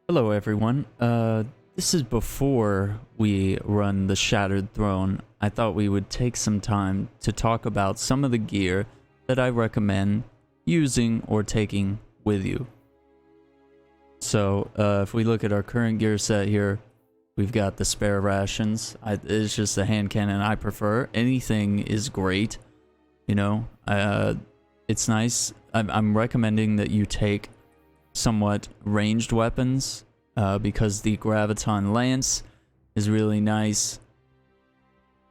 Hello everyone, this is before we run the Shattered Throne. I thought we would take some time to talk about some of the gear that I recommend using or taking with you. So, if we look at our current gear set here, we've got the spare rations. It's just the hand cannon I prefer. Anything is great, you know, it's nice. I'm recommending that you take somewhat ranged weapons because the graviton lance is really nice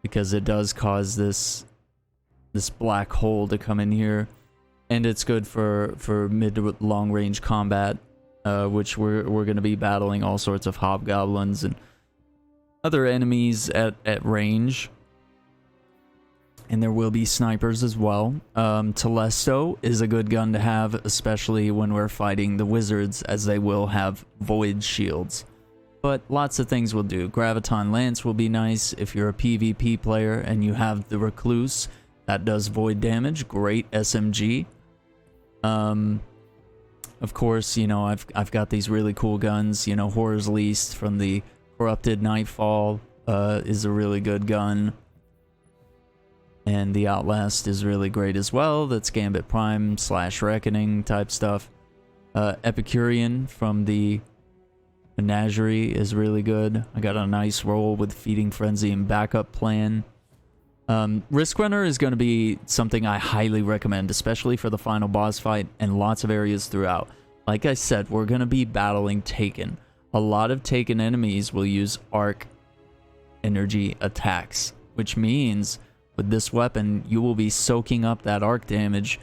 because it does cause this black hole to come in here, and it's good for mid to long range combat, which we're going to be battling all sorts of hobgoblins and other enemies at range. And there will be snipers as well. Telesto is a good gun to have, especially when we're fighting the wizards, as they will have void shields. But lots of things will do. Graviton Lance will be nice if you're a PvP player and you have the Recluse. That does void damage. Great SMG. Of course, you know, I've got these really cool guns. You know, Horror's Least from the Corrupted Nightfall is a really good gun. And the Outlast is really great as well. That's Gambit Prime / Reckoning type stuff. Epicurean from the Menagerie is really good. I got a nice roll with Feeding Frenzy and Backup Plan. Risk Runner is going to be something I highly recommend, especially for the final boss fight and lots of areas throughout. Like I said, we're going to be battling Taken. A lot of Taken enemies will use arc energy attacks, which means with this weapon, you will be soaking up that arc damage.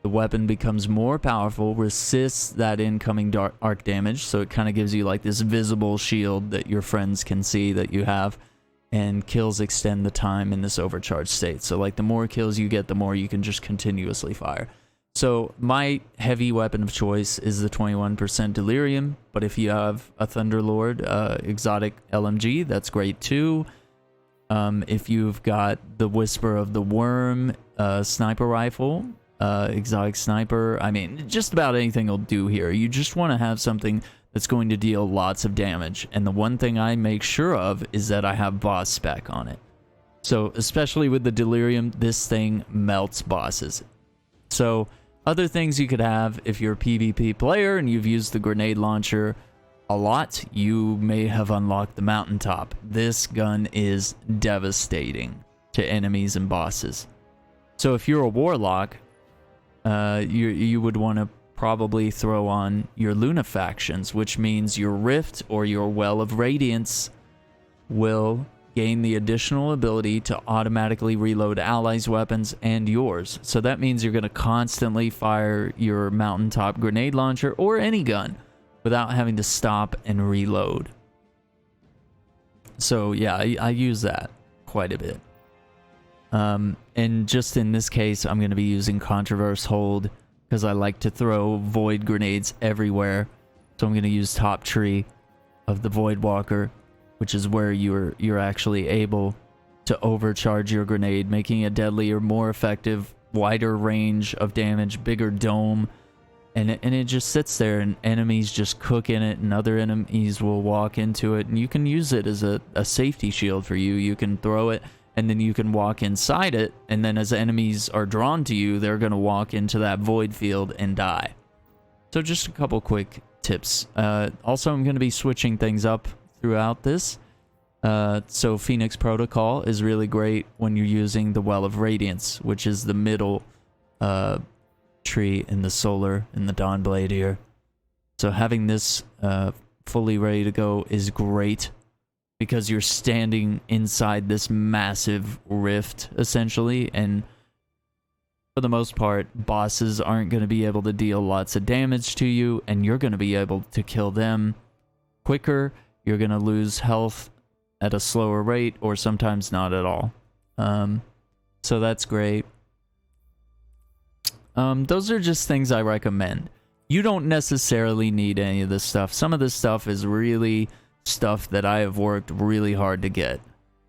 The weapon becomes more powerful, resists that incoming arc damage, so it kind of gives you like this visible shield that your friends can see that you have, and kills extend the time in this overcharged state. So like the more kills you get, the more you can just continuously fire. So my heavy weapon of choice is the 21% Delirium, but if you have a Thunderlord exotic LMG, that's great too. If you've got the Whisper of the Worm sniper rifle, exotic sniper, I mean, just about anything will do here. You just want to have something that's going to deal lots of damage. And the one thing I make sure of is that I have boss spec on it. So especially with the Delirium, this thing melts bosses. So other things you could have if you're a PvP player and you've used the grenade launcher a lot, you may have unlocked the Mountaintop. This gun is devastating to enemies and bosses. So if you're a Warlock, you would want to probably throw on your Lunafactions, which means your Rift or your Well of Radiance will gain the additional ability to automatically reload allies' weapons and yours. So that means you're going to constantly fire your Mountaintop grenade launcher or any gun without having to stop and reload. So yeah, I use that quite a bit. And just in this case, I'm going to be using Controverse Hold because I like to throw void grenades everywhere. So I'm going to use Top Tree of the Void Walker, which is where you're actually able to overcharge your grenade, making it deadlier, more effective, wider range of damage, bigger dome. And it just sits there, and enemies just cook in it, and other enemies will walk into it, and you can use it as a safety shield for you. You can throw it, and then you can walk inside it, and then as enemies are drawn to you, they're going to walk into that void field and die. So just a couple quick tips. Also, I'm going to be switching things up throughout this. So Phoenix Protocol is really great when you're using the Well of Radiance, which is the middle tree in the solar in the Dawnblade here. So having this fully ready to go is great because you're standing inside this massive rift essentially, and for the most part bosses aren't going to be able to deal lots of damage to you, and you're going to be able to kill them quicker. You're going to lose health at a slower rate or sometimes not at all. So that's great. Those are just things I recommend. You don't necessarily need any of this stuff. Some of this stuff is really stuff that I have worked really hard to get.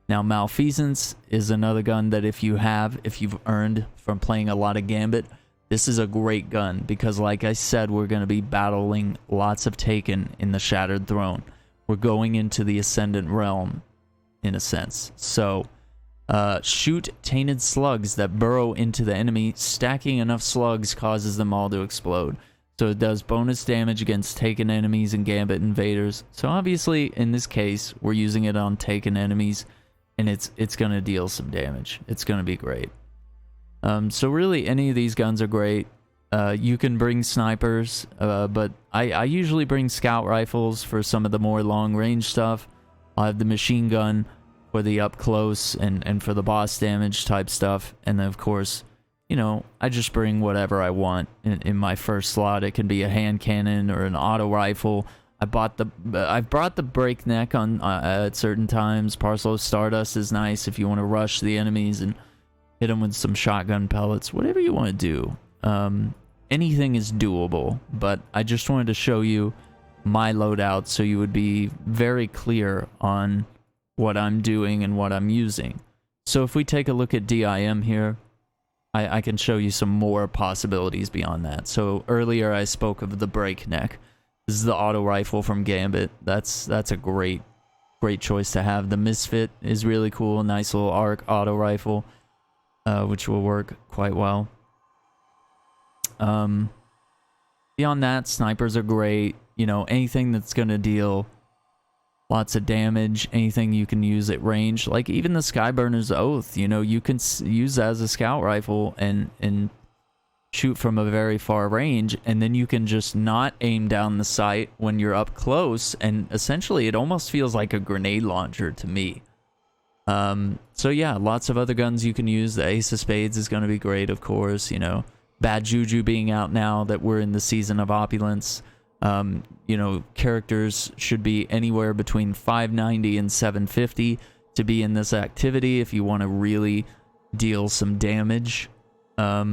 Now, Malfeasance is another gun that if you've earned from playing a lot of Gambit, this is a great gun because, like I said, we're going to be battling lots of Taken in the Shattered Throne. We're going into the Ascendant Realm, in a sense. So, shoot tainted slugs that burrow into the enemy. Stacking enough slugs causes them all to explode. So it does bonus damage against Taken enemies and Gambit invaders. So obviously, in this case, we're using it on Taken enemies, and it's going to deal some damage. It's going to be great. So really, any of these guns are great. You can bring snipers, but I usually bring scout rifles for some of the more long-range stuff. I have the machine gun for the up-close and for the boss damage type stuff. And then, of course, you know, I just bring whatever I want in my first slot. It can be a hand cannon or an auto rifle. I've brought the breakneck on at certain times. Parcel of Stardust is nice if you want to rush the enemies and hit them with some shotgun pellets. Whatever you want to do. Anything is doable, but I just wanted to show you my loadout so you would be very clear on what I'm doing and what I'm using. So if we take a look at DIM here, I can show you some more possibilities beyond that. So earlier I spoke of the breakneck. This is the auto rifle from Gambit. That's a great choice to have. The Misfit is really cool. Nice little arc auto rifle, which will work quite well. Beyond that, snipers are great. You know, anything that's going to deal lots of damage, anything you can use at range, like even the Skyburner's Oath, you know, you can use that as a scout rifle and shoot from a very far range, and then you can just not aim down the sight when you're up close, and essentially it almost feels like a grenade launcher to me. So yeah, lots of other guns you can use. The Ace of Spades is going to be great, of course, you know. Bad Juju being out now that we're in the season of opulence. You know, characters should be anywhere between 590 and 750 to be in this activity if you want to really deal some damage. I've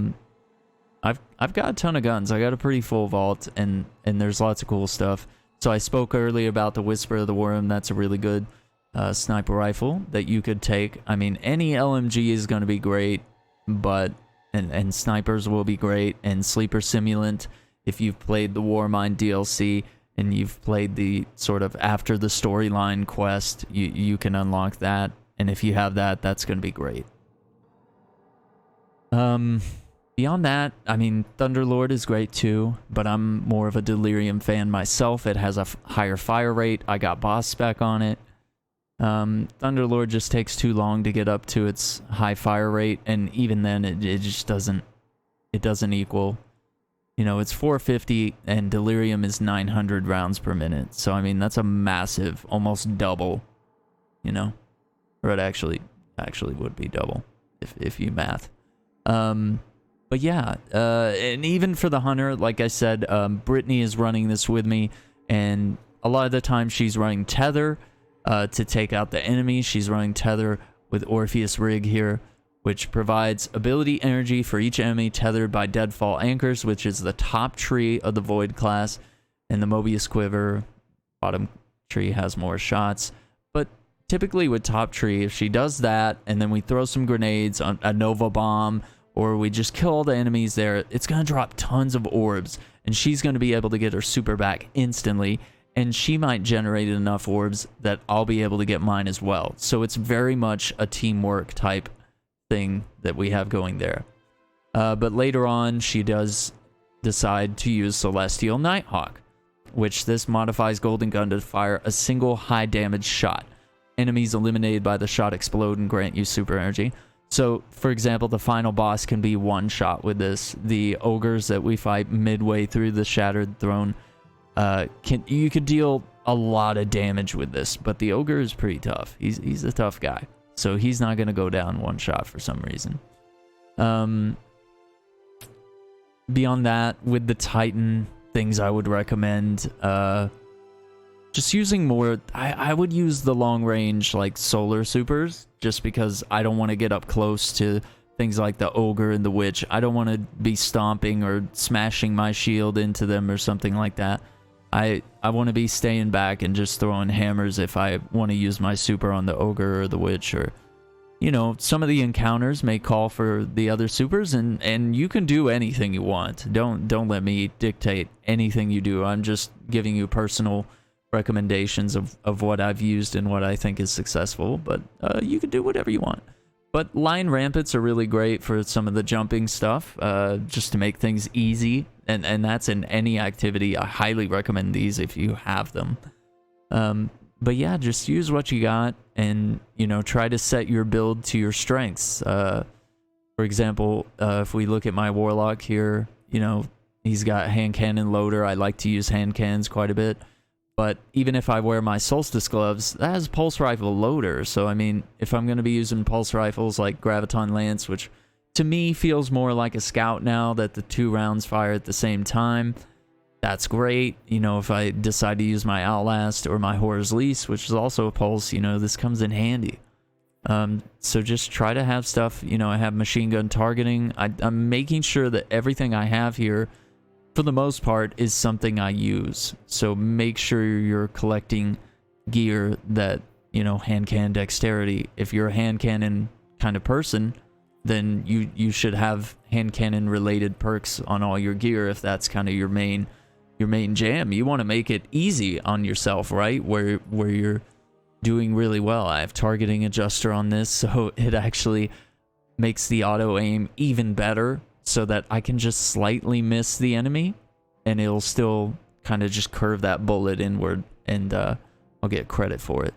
got a ton of guns. I got a pretty full vault, and there's lots of cool stuff. So I spoke earlier about the Whisper of the Worm. That's a really good sniper rifle that you could take. I mean, any LMG is going to be great, but and snipers will be great, and Sleeper Simulant. If you've played the Warmind DLC and you've played the sort of after the storyline quest, you can unlock that. And if you have that, that's going to be great. Beyond that, I mean, Thunderlord is great too, but I'm more of a Delirium fan myself. It has a higher fire rate. I got boss spec on it. Thunderlord just takes too long to get up to its high fire rate, and even then it just doesn't equal. You know, it's 450 and Delirium is 900 rounds per minute. So, I mean, that's a massive, almost double, you know? Or it actually would be double if you math. But yeah, and even for the Hunter, like I said, Brittany is running this with me, and a lot of the time she's running Tether to take out the enemy. She's running Tether with Orpheus Rig here, which provides ability energy for each enemy tethered by Deadfall Anchors, which is the top tree of the Void class, and the Mobius Quiver, bottom tree, has more shots. But typically with top tree, if she does that, and then we throw some grenades on a Nova Bomb, or we just kill all the enemies there, it's going to drop tons of orbs, and she's going to be able to get her super back instantly, and she might generate enough orbs that I'll be able to get mine as well. So it's very much a teamwork type thing that we have going there. But later on, she does decide to use Celestial Nighthawk, which this modifies Golden Gun to fire a single high damage shot. Enemies eliminated by the shot explode and grant you super energy. So, for example, the final boss can be one shot with this. The ogres that we fight midway through the Shattered Throne, you could deal a lot of damage with this, but the ogre is pretty tough. He's a tough guy. So he's not going to go down one shot for some reason. Beyond that, with the Titan, things I would recommend, just using more, I would use the long range, like solar supers, just because I don't want to get up close to things like the ogre and the witch. I don't want to be stomping or smashing my shield into them or something like that. I want to be staying back and just throwing hammers if I want to use my super on the ogre or the witch or you know, some of the encounters may call for the other supers, and you can do anything you want. Don't let me dictate anything you do. I'm just giving you personal recommendations of what I've used and what I think is successful, but you can do whatever you want. But line rampants are really great for some of the jumping stuff, just to make things easy, and that's in any activity. I highly recommend these if you have them. But yeah, just use what you got, and, you know, try to set your build to your strengths. For example, if we look at my Warlock here, you know, he's got hand cannon loader. I like to use hand cannons quite a bit. But even if I wear my Solstice gloves, that has pulse rifle loader. So, I mean, if I'm going to be using pulse rifles like Graviton Lance, which to me feels more like a scout now that the 2 rounds fire at the same time, that's great. You know, if I decide to use my Outlast or my Horror's Lease, which is also a pulse, you know, this comes in handy. So just try to have stuff, you know, I have machine gun targeting. I'm making sure that everything I have here, for the most part, is something I use. So make sure you're collecting gear that, you know, hand cannon dexterity. If you're a hand cannon kind of person, then you should have hand cannon related perks on all your gear if that's kind of your main jam. You want to make it easy on yourself, right? Where you're doing really well. I have targeting adjuster on this, so it actually makes the auto aim even better, so that I can just slightly miss the enemy and it'll still kind of just curve that bullet inward, and I'll get credit for it.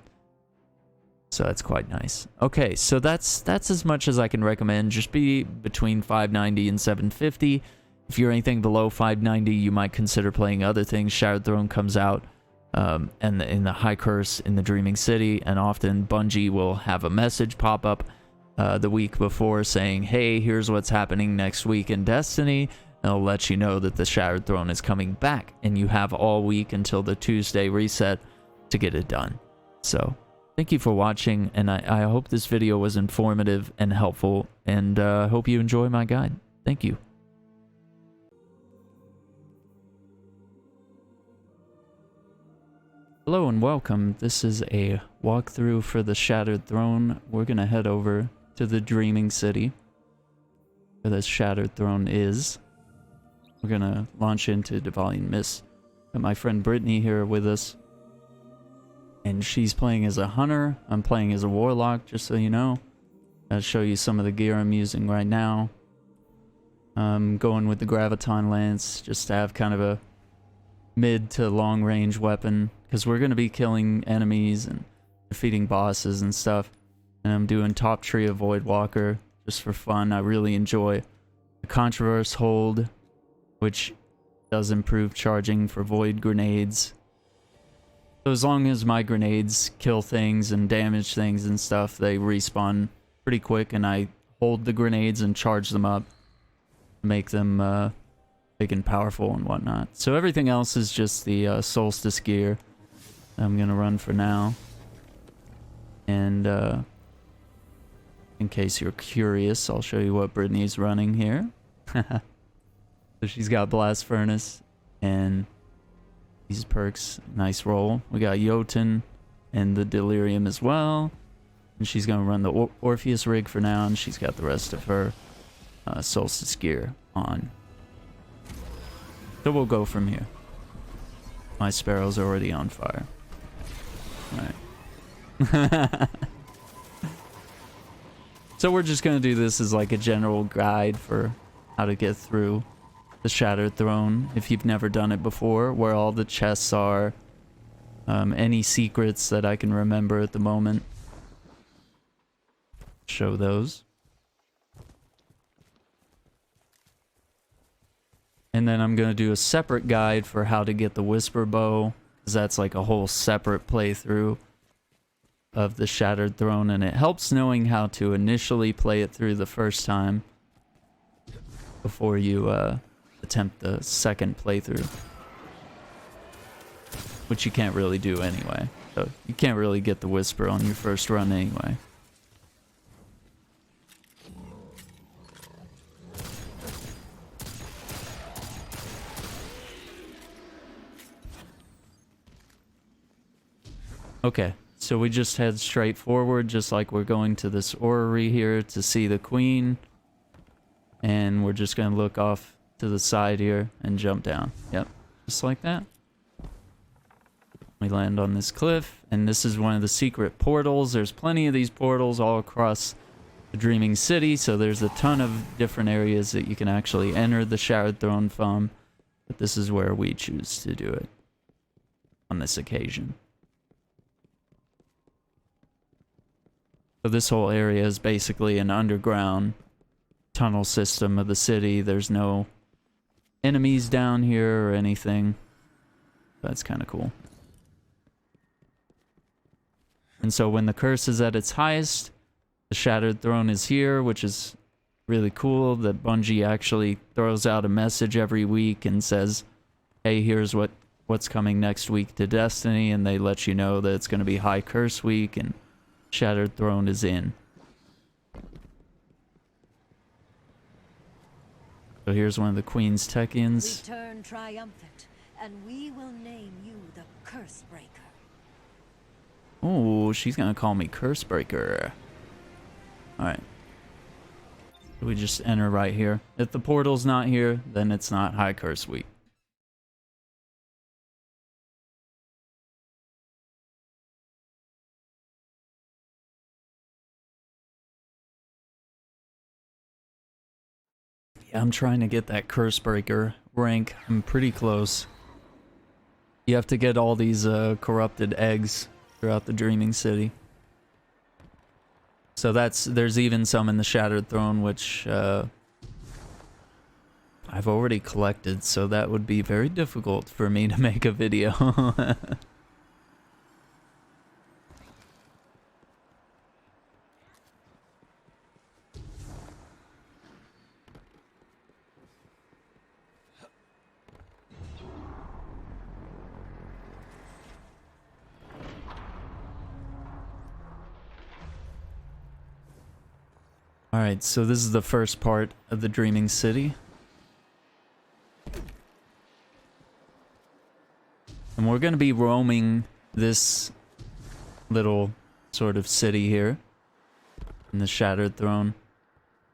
So that's quite nice. Okay, so that's as much as I can recommend. Just be between 590 and 750. If you're anything below 590, you might consider playing other things. Shattered Throne comes out and in the High Curse in the Dreaming City, and often Bungie will have a message pop up the week before saying, hey, here's what's happening next week in Destiny. And it'll let you know that the Shattered Throne is coming back, and you have all week until the Tuesday reset to get it done. So thank you for watching, and I hope this video was informative and helpful, and I hope you enjoy my guide. Thank you. Hello and welcome. This is a walkthrough for the Shattered Throne. We're gonna head over to the Dreaming City, where the Shattered Throne is. We're gonna launch into Devalian Mist. Got my friend Brittany here with us, and she's playing as a hunter. I'm playing as a warlock, just so you know. I'll show you some of the gear I'm using right now. I'm going with the Graviton Lance, just to have kind of a mid to long range weapon, because we're going to be killing enemies and defeating bosses and stuff. And I'm doing top tree of Voidwalker just for fun. I really enjoy the Controverse hold, which does improve charging for void grenades. So as long as my grenades kill things and damage things and stuff, they respawn pretty quick, and I hold the grenades and charge them up to make them big and powerful and whatnot. So everything else is just the Solstice gear I'm gonna run for now. And in case you're curious, I'll show you what Brittany's running here. So she's got Blast Furnace and these perks. Nice roll. We got Jotun and the Delirium as well. And she's gonna run the Orpheus rig for now, and she's got the rest of her Solstice gear on. So we'll go from here. My Sparrow's already on fire. Alright. So we're just going to do this as like a general guide for how to get through the Shattered Throne if you've never done it before, where all the chests are, any secrets that I can remember at the moment. Show those. And then I'm going to do a separate guide for how to get the Whisper Bow, because that's like a whole separate playthrough of the Shattered Throne, and it helps knowing how to initially play it through the first time before you attempt the second playthrough, which you can't really do anyway. So you can't really get the Whisper on your first run anyway. Okay, So we just head straight forward, just like we're going to this orrery here to see the queen. And we're just gonna look off to the side here and jump down. Yep, just like that. We land on this cliff, and this is one of the secret portals. There's plenty of these portals all across the Dreaming City, so there's a ton of different areas that you can actually enter the Shattered Throne from. But this is where we choose to do it on this occasion. So this whole area is basically an underground tunnel system of the city. There's no enemies down here or anything. That's kind of cool. And so when the curse is at its highest, the Shattered Throne is here, which is really cool that Bungie actually throws out a message every week and says, hey, here's what's coming next week to Destiny, and they let you know that it's going to be High Curse Week and Shattered Throne is in. So here's one of the Queen's Techians. Return triumphant, and we will name you the Curse Breaker. Oh, she's gonna call me Curse Breaker. Alright. We just enter right here. If the portal's not here, then it's not High Curse Week. Yeah, I'm trying to get that Curse Breaker rank. I'm pretty close. You have to get all these corrupted eggs throughout the Dreaming City. So there's even some in the Shattered Throne, which I've already collected, so that would be very difficult for me to make a video. Alright, so this is the first part of the Dreaming City. And we're going to be roaming this little sort of city here in the Shattered Throne.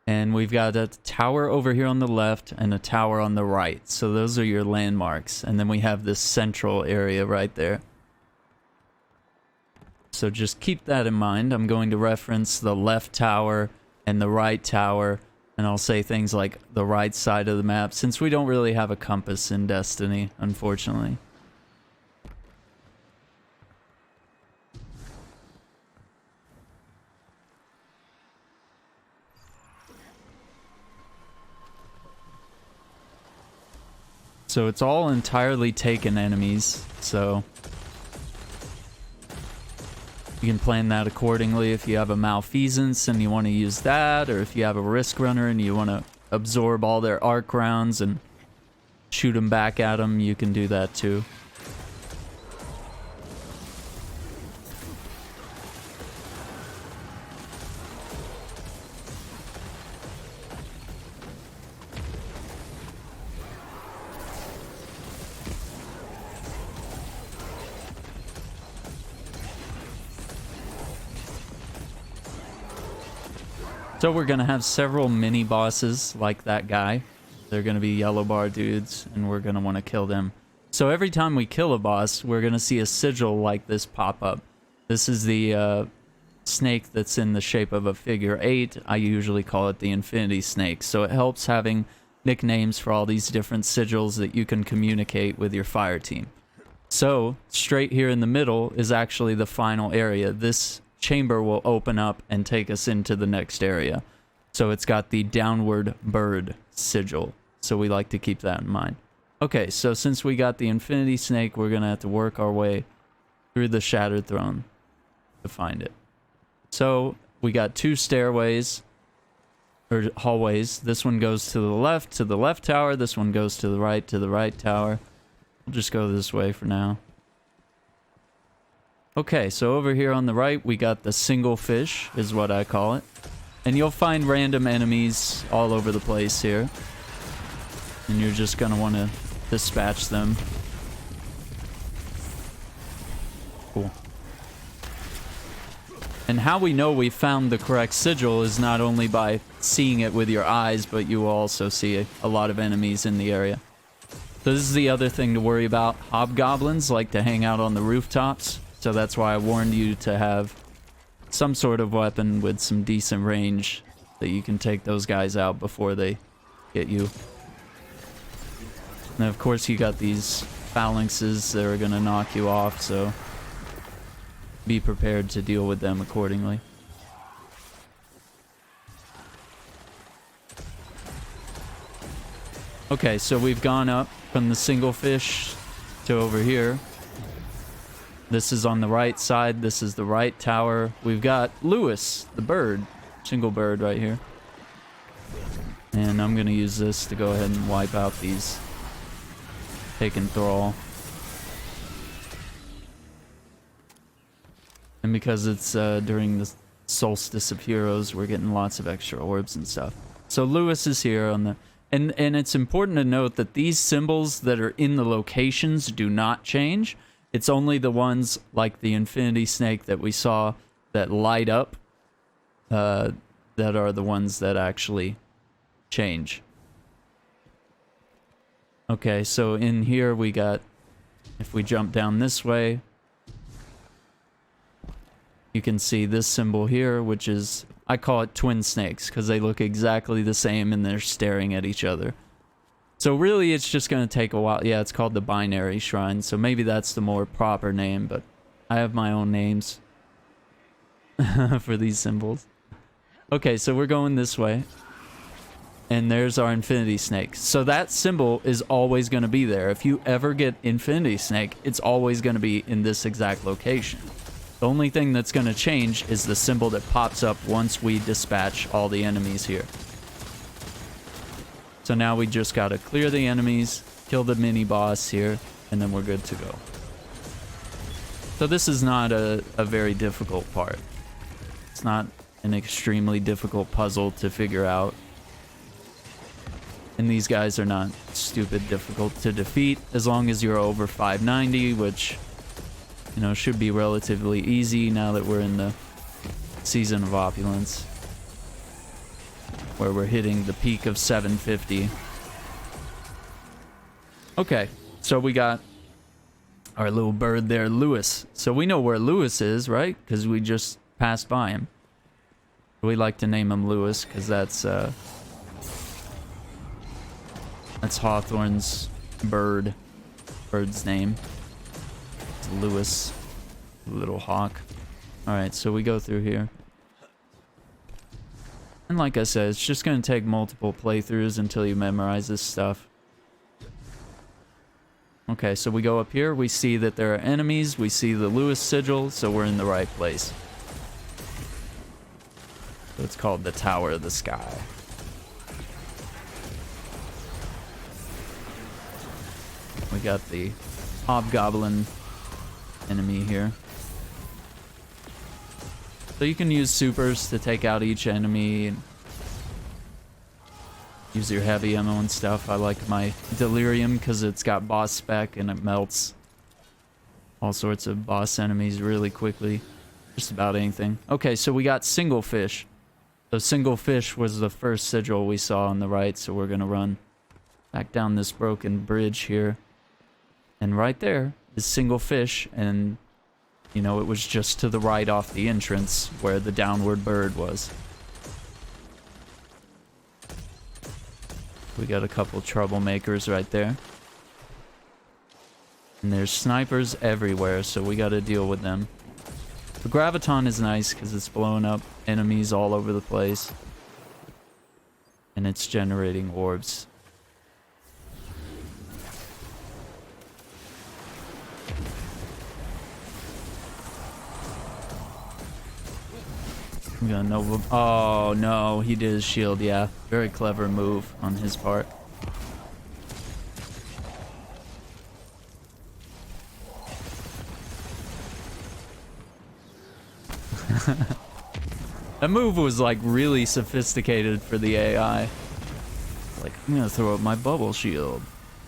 And we've got a tower over here on the left and a tower on the right. So those are your landmarks. And then we have this central area right there. So just keep that in mind. I'm going to reference the left tower and the right tower, and I'll say things like the right side of the map, since we don't really have a compass in Destiny, unfortunately. So it's all entirely taken enemies, so you can plan that accordingly if you have a Malfeasance and you want to use that, or if you have a Risk Runner and you want to absorb all their arc rounds and shoot them back at them, you can do that too. So we're going to have several mini bosses like that guy. They're going to be yellow bar dudes, and we're going to want to kill them. So every time we kill a boss, we're going to see a sigil like this pop up. This is the snake that's in the shape of a figure 8. I usually call it the Infinity Snake. So it helps having nicknames for all these different sigils that you can communicate with your fire team. So straight here in the middle is actually the final area. This chamber will open up and take us into the next area. So it's got the downward bird sigil. So we like to keep that in mind. Okay, so since we got the Infinity Snake, we're going to have to work our way through the Shattered Throne to find it. So we got two stairways, or hallways. This one goes to the left tower. This one goes to the right tower. We'll just go this way for now. Okay, so over here on the right, we got the single fish, is what I call it. And you'll find random enemies all over the place here. And you're just going to want to dispatch them. Cool. And how we know we found the correct sigil is not only by seeing it with your eyes, but you will also see a lot of enemies in the area. So this is the other thing to worry about. Hobgoblins like to hang out on the rooftops, so that's why I warned you to have some sort of weapon with some decent range that you can take those guys out before they get you. And of course you got these phalanxes that are going to knock you off, so be prepared to deal with them accordingly. Okay, so we've gone up from the single fish to over here. This is on the right side. This is the right tower. We've got Lewis, the bird, single bird right here. And I'm going to use this to go ahead and wipe out these taken thrall. And because it's during the solstice of heroes, we're getting lots of extra orbs and stuff. So Lewis is here on the... And it's important to note that these symbols that are in the locations do not change. It's only the ones like the infinity snake that we saw that light up that are the ones that actually change. Okay, so in here we got... If we jump down this way, you can see this symbol here, which is... I call it twin snakes because they look exactly the same and they're staring at each other. So really it's just going to take a while. Yeah, it's called the binary shrine, so maybe that's the more proper name, but I have my own names for these symbols. Okay, so we're going this way. And there's our infinity snake. So that symbol is always going to be there. If you ever get infinity snake, it's always going to be in this exact location. The only thing that's going to change is the symbol that pops up once we dispatch all the enemies here. So now we just got to clear the enemies, kill the mini boss here, and then we're good to go. So this is not a very difficult part. It's not an extremely difficult puzzle to figure out. And these guys are not stupid difficult to defeat as long as you're over 590, which... you know, should be relatively easy now that we're in the season of opulence, where we're hitting the peak of 750. Okay, so we got our little bird there, Lewis. So we know where Lewis is, right? Because we just passed by him. We like to name him Lewis because that's Hawthorne's bird's name. Lewis, little hawk. Alright, so we go through here. And like I said, it's just going to take multiple playthroughs until you memorize this stuff. Okay, so we go up here. We see that there are enemies. We see the Lewis sigil, so we're in the right place. So it's called the Tower of the Sky. We got the hobgoblin enemy here. So you can use supers to take out each enemy and use your heavy ammo and stuff. I like my delirium because it's got boss spec and it melts all sorts of boss enemies really quickly. Just about anything. Okay, so we got single fish. So single fish was the first sigil we saw on the right, so we're gonna run back down this broken bridge here. And right there is single fish, and you know, it was just to the right off the entrance where the downward bird was. We got a couple troublemakers right there. And there's snipers everywhere, so we gotta deal with them. The graviton is nice because it's blowing up enemies all over the place. And it's generating orbs. I'm gonna know. Oh no, he did his shield. Yeah, very clever move on his part. That move was like really sophisticated for the AI. Like, I'm gonna throw up my bubble shield.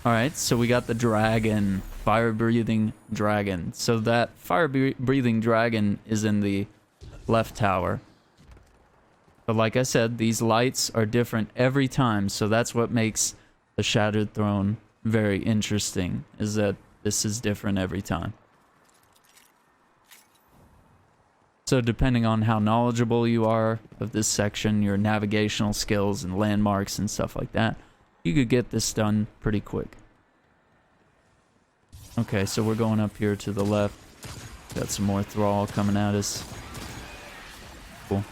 Alright, so we got the dragon. Fire-breathing dragon. So that fire-breathing dragon is in the left tower. But like I said, these lights are different every time, so that's what makes the Shattered Throne very interesting, is that this is different every time. So depending on how knowledgeable you are of this section, your navigational skills and landmarks and stuff like that, you could get this done pretty quick. Okay, so we're going up here to the left. Got some more Thrall coming at us. Cool.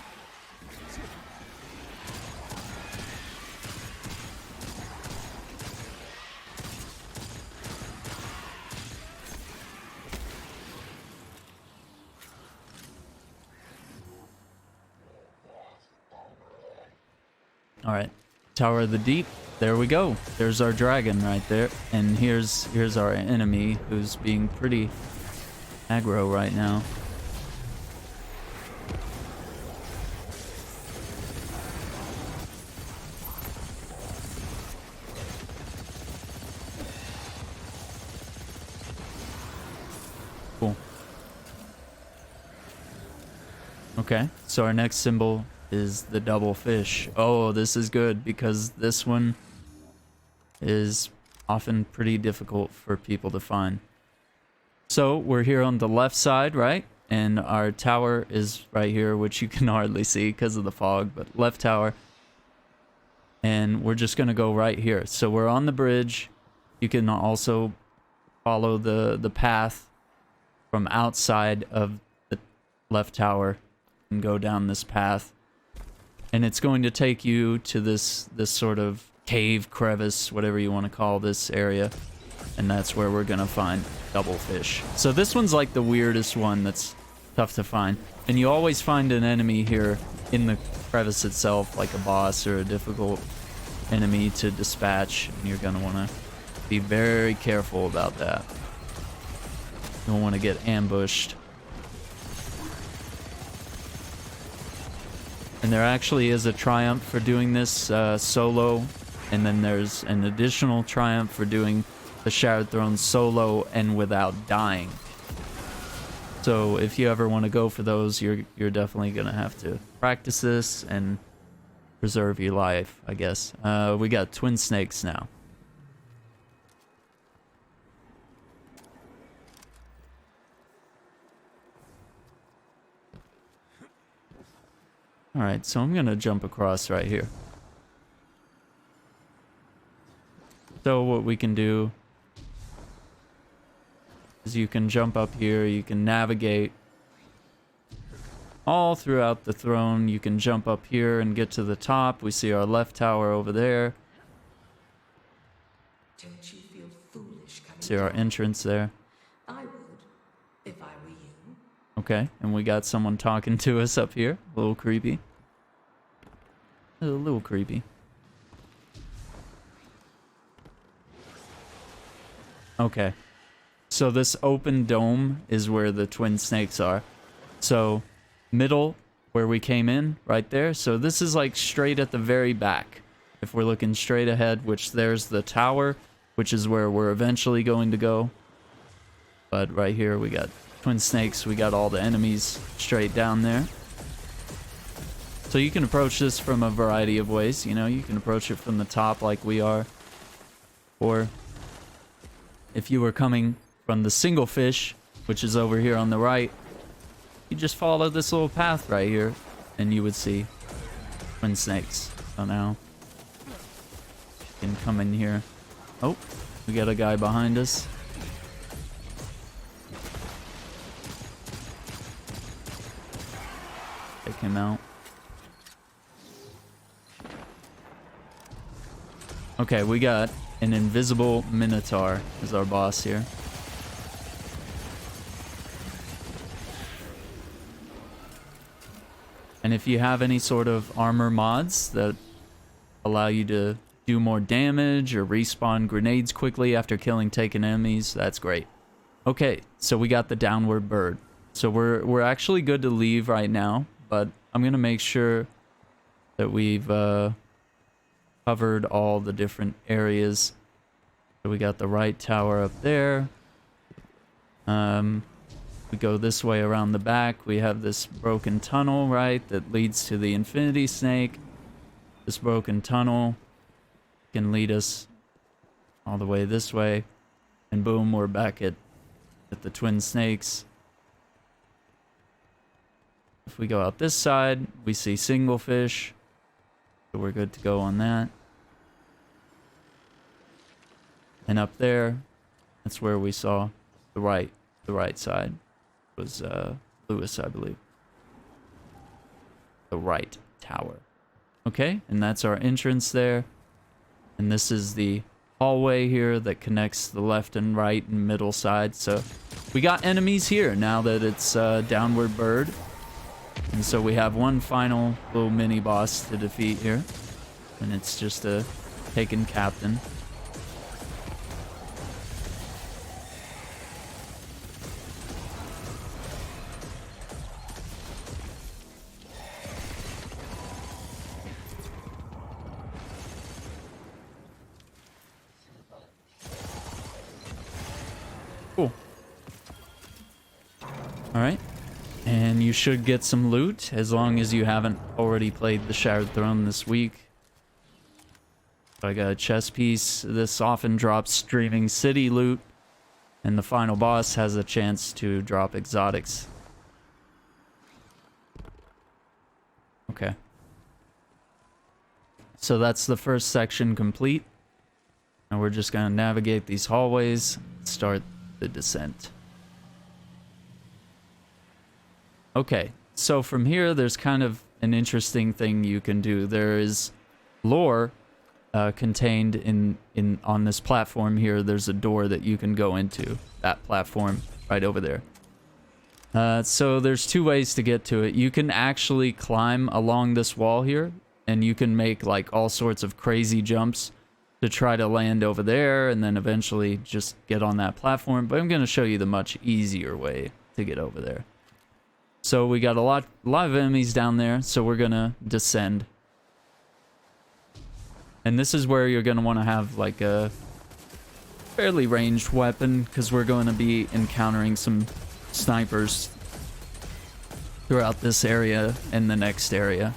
Alright, Tower of the Deep. There we go. There's our dragon right there. And here's our enemy, who's being pretty aggro right now. Cool. Okay, so our next symbol is the double fish. Oh, this is good because this one is often pretty difficult for people to find. So we're here on the left side, right? And our tower is right here, which you can hardly see because of the fog, but left tower. And we're just gonna go right here. So we're on the bridge. You can also follow the path from outside of the left tower and go down this path. And it's going to take you to this sort of cave, crevice, whatever you want to call this area. And that's where we're going to find double fish. So this one's like the weirdest one that's tough to find. And you always find an enemy here in the crevice itself, like a boss or a difficult enemy to dispatch. And you're going to want to be very careful about that. You don't want to get ambushed. And there actually is a triumph for doing this solo, and then there's an additional triumph for doing the Shattered Throne solo and without dying. So if you ever want to go for those, you're definitely gonna have to practice this and preserve your life, I guess. We got twin snakes now. Alright, so I'm gonna jump across right here. So what we can do is you can jump up here, you can navigate all throughout the throne. You can jump up here and get to the top. We see our left tower over there. Don't you feel foolish coming See our entrance there. I would, if I were you. Okay, and we got someone talking to us up here. A little creepy. A little creepy. Okay. So this open dome is where the twin snakes are. So, middle, where we came in, right there. So this is like straight at the very back. If we're looking straight ahead, which there's the tower, which is where we're eventually going to go. But right here we got twin snakes. We got all the enemies straight down there. So you can approach this from a variety of ways. You know, you can approach it from the top like we are. Or if you were coming from the single fish, which is over here on the right, you just follow this little path right here and you would see twin snakes. So now you can come in here. Oh, we got a guy behind us. Check him out. Okay, we got an invisible Minotaur as our boss here. And if you have any sort of armor mods that allow you to do more damage or respawn grenades quickly after killing taken enemies, that's great. Okay, so we got the downward bird. So we're actually good to leave right now, but I'm gonna make sure that we've covered all the different areas. So we got the right tower up there. We go this way around the back. We have this broken tunnel, right, that leads to the Infinity Snake. This broken tunnel can lead us all the way this way. And boom, we're back at the Twin Snakes. If we go out this side, we see single fish. So we're good to go on that. And up there, that's where we saw the right side. It was Lewis, I believe. The right tower. Okay, and that's our entrance there. And this is the hallway here that connects the left and right and middle side. So we got enemies here now that it's Downward Bird. And so we have one final little mini boss to defeat here. And it's just a taken captain. Cool. Alright. And you should get some loot as long as you haven't already played the Shattered Throne this week. I got a chess piece. This often drops Streaming City loot. And the final boss has a chance to drop exotics. Okay. So that's the first section complete. And we're just going to navigate these hallways, start the descent. Okay, so from here, there's kind of an interesting thing you can do. There is lore contained in on this platform here. There's a door that you can go into, that platform right over there. So there's two ways to get to it. You can actually climb along this wall here, and you can make like all sorts of crazy jumps to try to land over there, and then eventually just get on that platform. But I'm going to show you the much easier way to get over there. So we got a lot of enemies down there, so we're going to descend. And this is where you're going to want to have like a fairly ranged weapon, because we're going to be encountering some snipers throughout this area and the next area.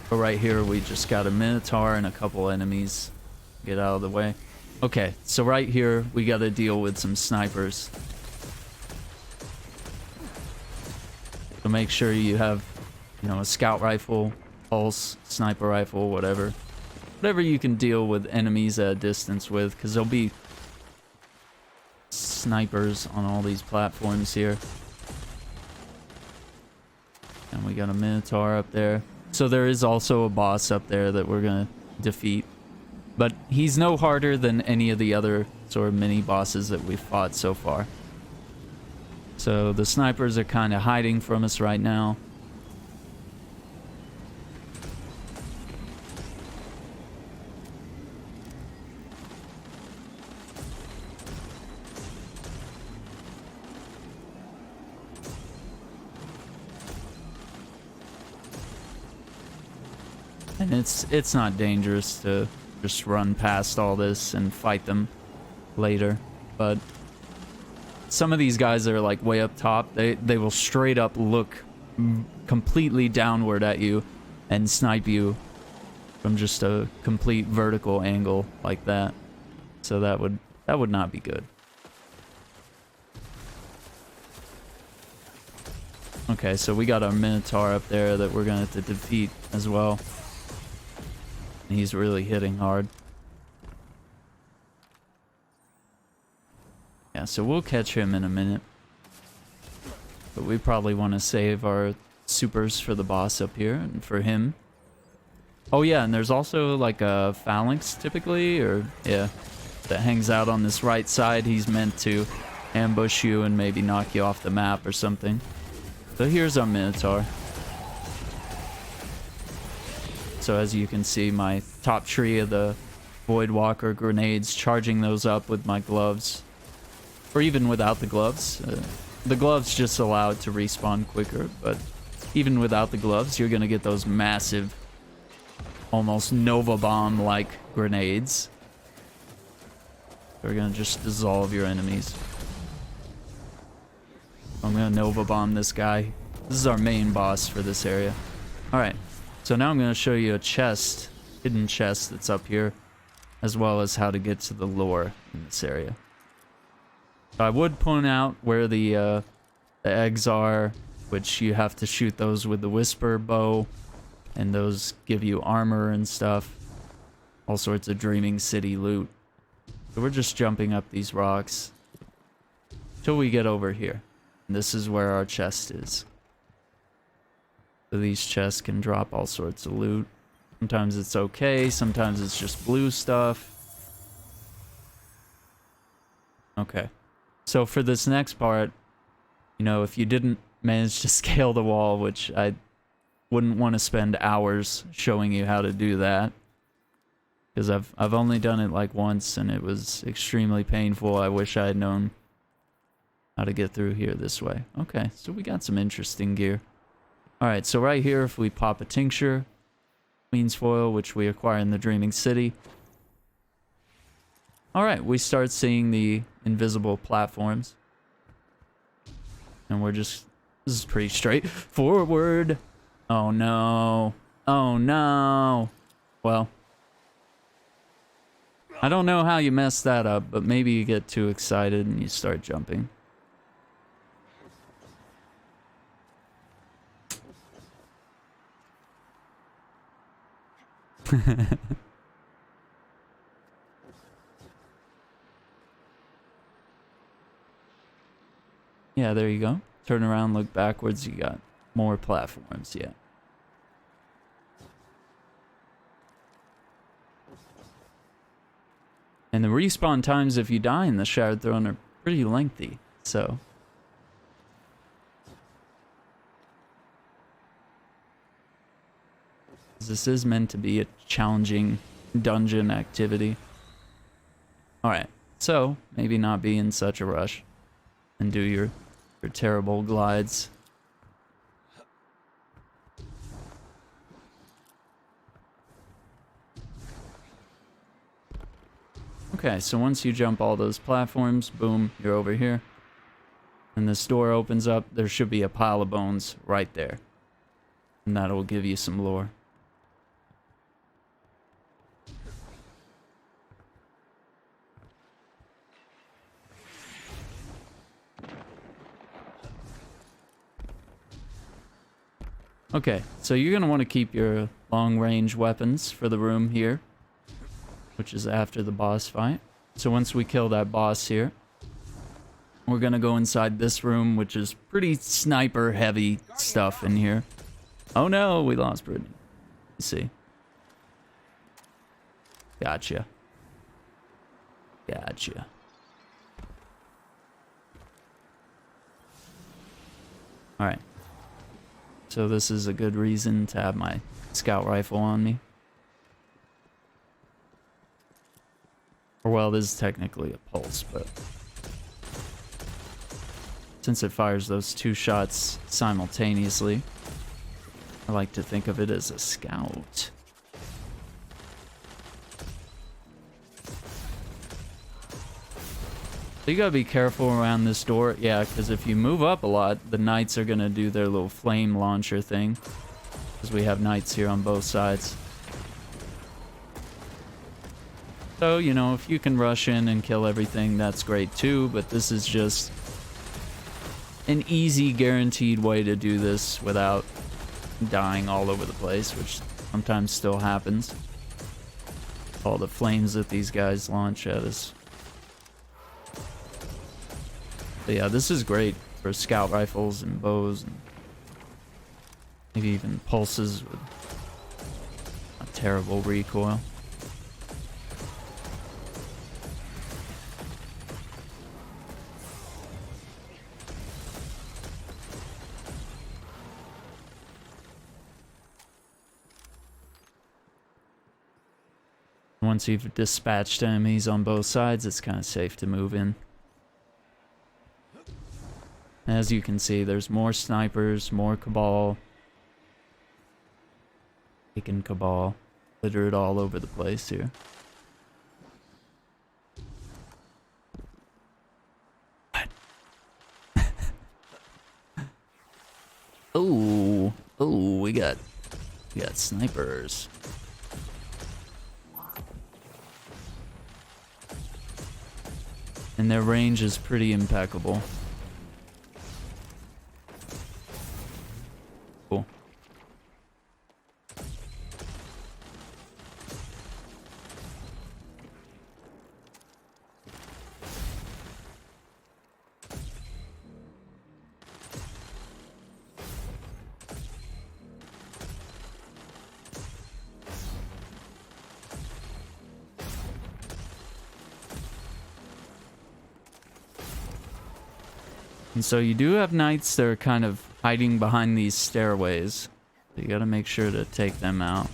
But right here we just got a Minotaur and a couple enemies. Get out of the way. Okay, so right here we got to deal with some snipers. So make sure you have, you know, a scout rifle, pulse, sniper rifle, whatever. Whatever you can deal with enemies at a distance with, because there'll be snipers on all these platforms here. And we got a Minotaur up there. So there is also a boss up there that we're going to defeat. But he's no harder than any of the other sort of mini bosses that we've fought so far. So the snipers are kind of hiding from us right now. And it's not dangerous to just run past all this and fight them later, but some of these guys that are like way up top, they will straight up look completely downward at you and snipe you from just a complete vertical angle like that. So that would not be good. Okay, so we got our Minotaur up there that we're gonna have to defeat as well. And he's really hitting hard. Yeah, so we'll catch him in a minute. But we probably want to save our supers for the boss up here and for him. Oh yeah, and there's also like a phalanx typically, or yeah, that hangs out on this right side. He's meant to ambush you and maybe knock you off the map or something. So here's our Minotaur. So as you can see, my top tree of the Voidwalker grenades, charging those up with my gloves. Or even without the gloves. The gloves just allow it to respawn quicker, but even without the gloves, you're going to get those massive, almost Nova Bomb-like grenades. They're going to just dissolve your enemies. I'm gonna Nova Bomb this guy. This is our main boss for this area. Alright, so now I'm gonna show you a chest, hidden chest that's up here, as well as how to get to the lore in this area. So I would point out where the eggs are, which you have to shoot those with the Whisper bow, and those give you armor and stuff. All sorts of Dreaming City loot. So we're just jumping up these rocks till we get over here. And this is where our chest is. So these chests can drop all sorts of loot. Sometimes it's okay, sometimes it's just blue stuff. Okay. So for this next part, you know, if you didn't manage to scale the wall, which I wouldn't want to spend hours showing you how to do that, because I've only done it like once and it was extremely painful. I wish I had known how to get through here this way. Okay, so we got some interesting gear. Alright, so right here, if we pop a tincture, Queen's Foil, which we acquire in the Dreaming City. Alright, we start seeing the invisible platforms. And we're just... This is pretty straightforward. Oh no. Oh no. Well... I don't know how you mess that up, but maybe you get too excited and you start jumping. Yeah, there you go. Turn around, look backwards, you got more platforms, yeah. And the respawn times if you die in the Shattered Throne are pretty lengthy, so... This is meant to be a challenging dungeon activity. Alright, so maybe not be in such a rush and do your terrible glides. Okay, so once you jump all those platforms, boom, you're over here. And this door opens up, there should be a pile of bones right there. And that'll give you some lore. Okay, so you're going to want to keep your long-range weapons for the room here, which is after the boss fight. So once we kill that boss here, we're going to go inside this room, which is pretty sniper-heavy stuff in here. Oh no, we lost Brittany. You see. Gotcha. Gotcha. Alright. So this is a good reason to have my scout rifle on me. Or well, this is technically a pulse, but... since it fires those two shots simultaneously, I like to think of it as a scout. So you gotta be careful around this door. Yeah, because if you move up a lot, the knights are gonna do their little flame launcher thing. Because we have knights here on both sides. So, you know, if you can rush in and kill everything, that's great too. But this is just an easy, guaranteed way to do this without dying all over the place, which sometimes still happens. All the flames that these guys launch at us. But yeah, this is great for scout rifles and bows and maybe even pulses with a terrible recoil. Once you've dispatched enemies on both sides, it's kind of safe to move in. As you can see, there's more snipers, more Cabal. Taken Cabal. Littered all over the place here. What? Oh, oh, we got snipers. And their range is pretty impeccable. Cool. And so you do have knights that are kind of hiding behind these stairways. So you gotta make sure to take them out.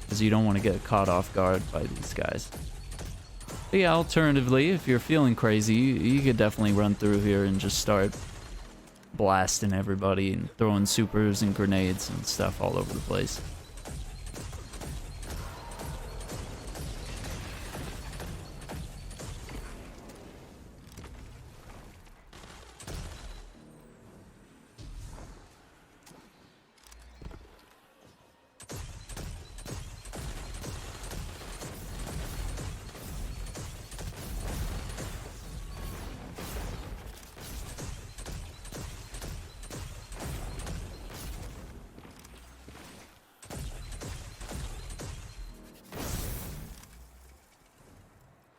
Because you don't want to get caught off guard by these guys. But yeah, alternatively, if you're feeling crazy, you could definitely run through here and just start blasting everybody and throwing supers and grenades and stuff all over the place.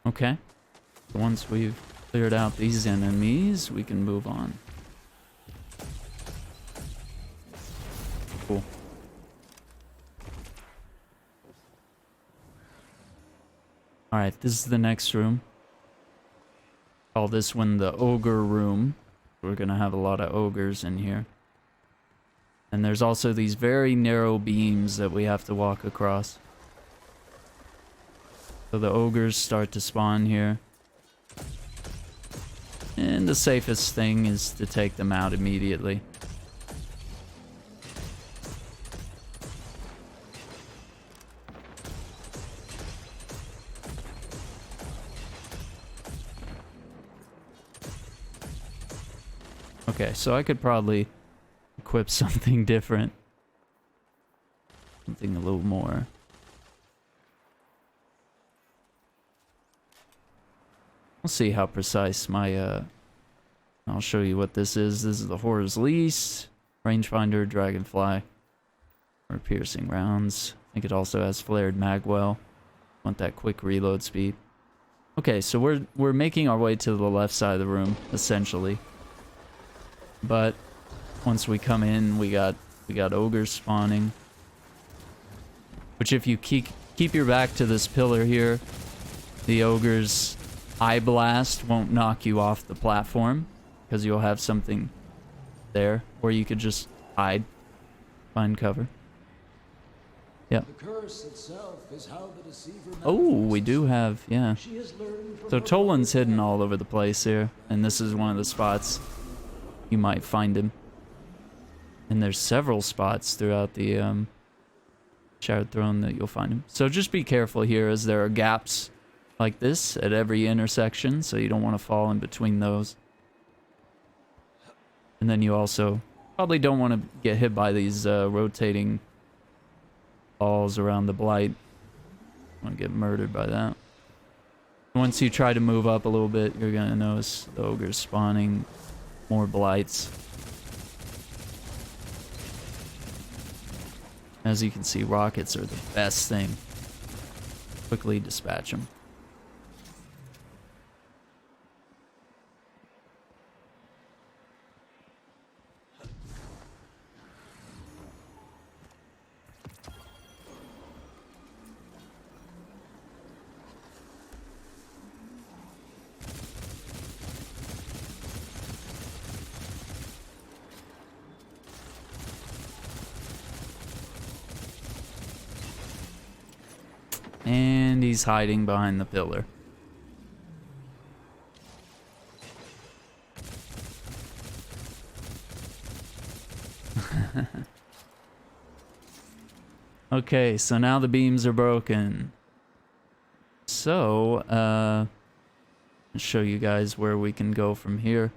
Okay. Once we've cleared out these enemies, we can move on. Cool. Alright, this is the next room. Call this one the ogre room. We're gonna have a lot of ogres in here. And there's also these very narrow beams that we have to walk across. So the ogres start to spawn here. And the safest thing is to take them out immediately. Okay, so I could probably equip something different. Something a little more. We'll see how precise my, I'll show you what this is. This is the Horror's Lease, Rangefinder, Dragonfly, or piercing rounds. I think it also has flared magwell. Want that quick reload speed. Okay, so we're making our way to the left side of the room, essentially. But once we come in, we got ogres spawning. Which if you keep your back to this pillar here, the ogres' eye blast won't knock you off the platform because you'll have something there, or you could just hide, find cover. Yeah. The curse itself is how the deceiver Oh, we do have, yeah. She has learned from So her Toland's hidden all over the place here, and this is one of the spots you might find him. And there's several spots throughout the Shattered Throne that you'll find him. So just be careful here, as there are gaps like this at every intersection, so you don't want to fall in between those. And then you also probably don't want to get hit by these rotating balls around the blight. Want to get murdered by that. Once you try to move up a little bit, you're gonna notice the ogres spawning more blights. As you can see, rockets are the best thing. Quickly dispatch them. And he's hiding behind the pillar. Okay, so now the beams are broken. So, I'll show you guys where we can go from here.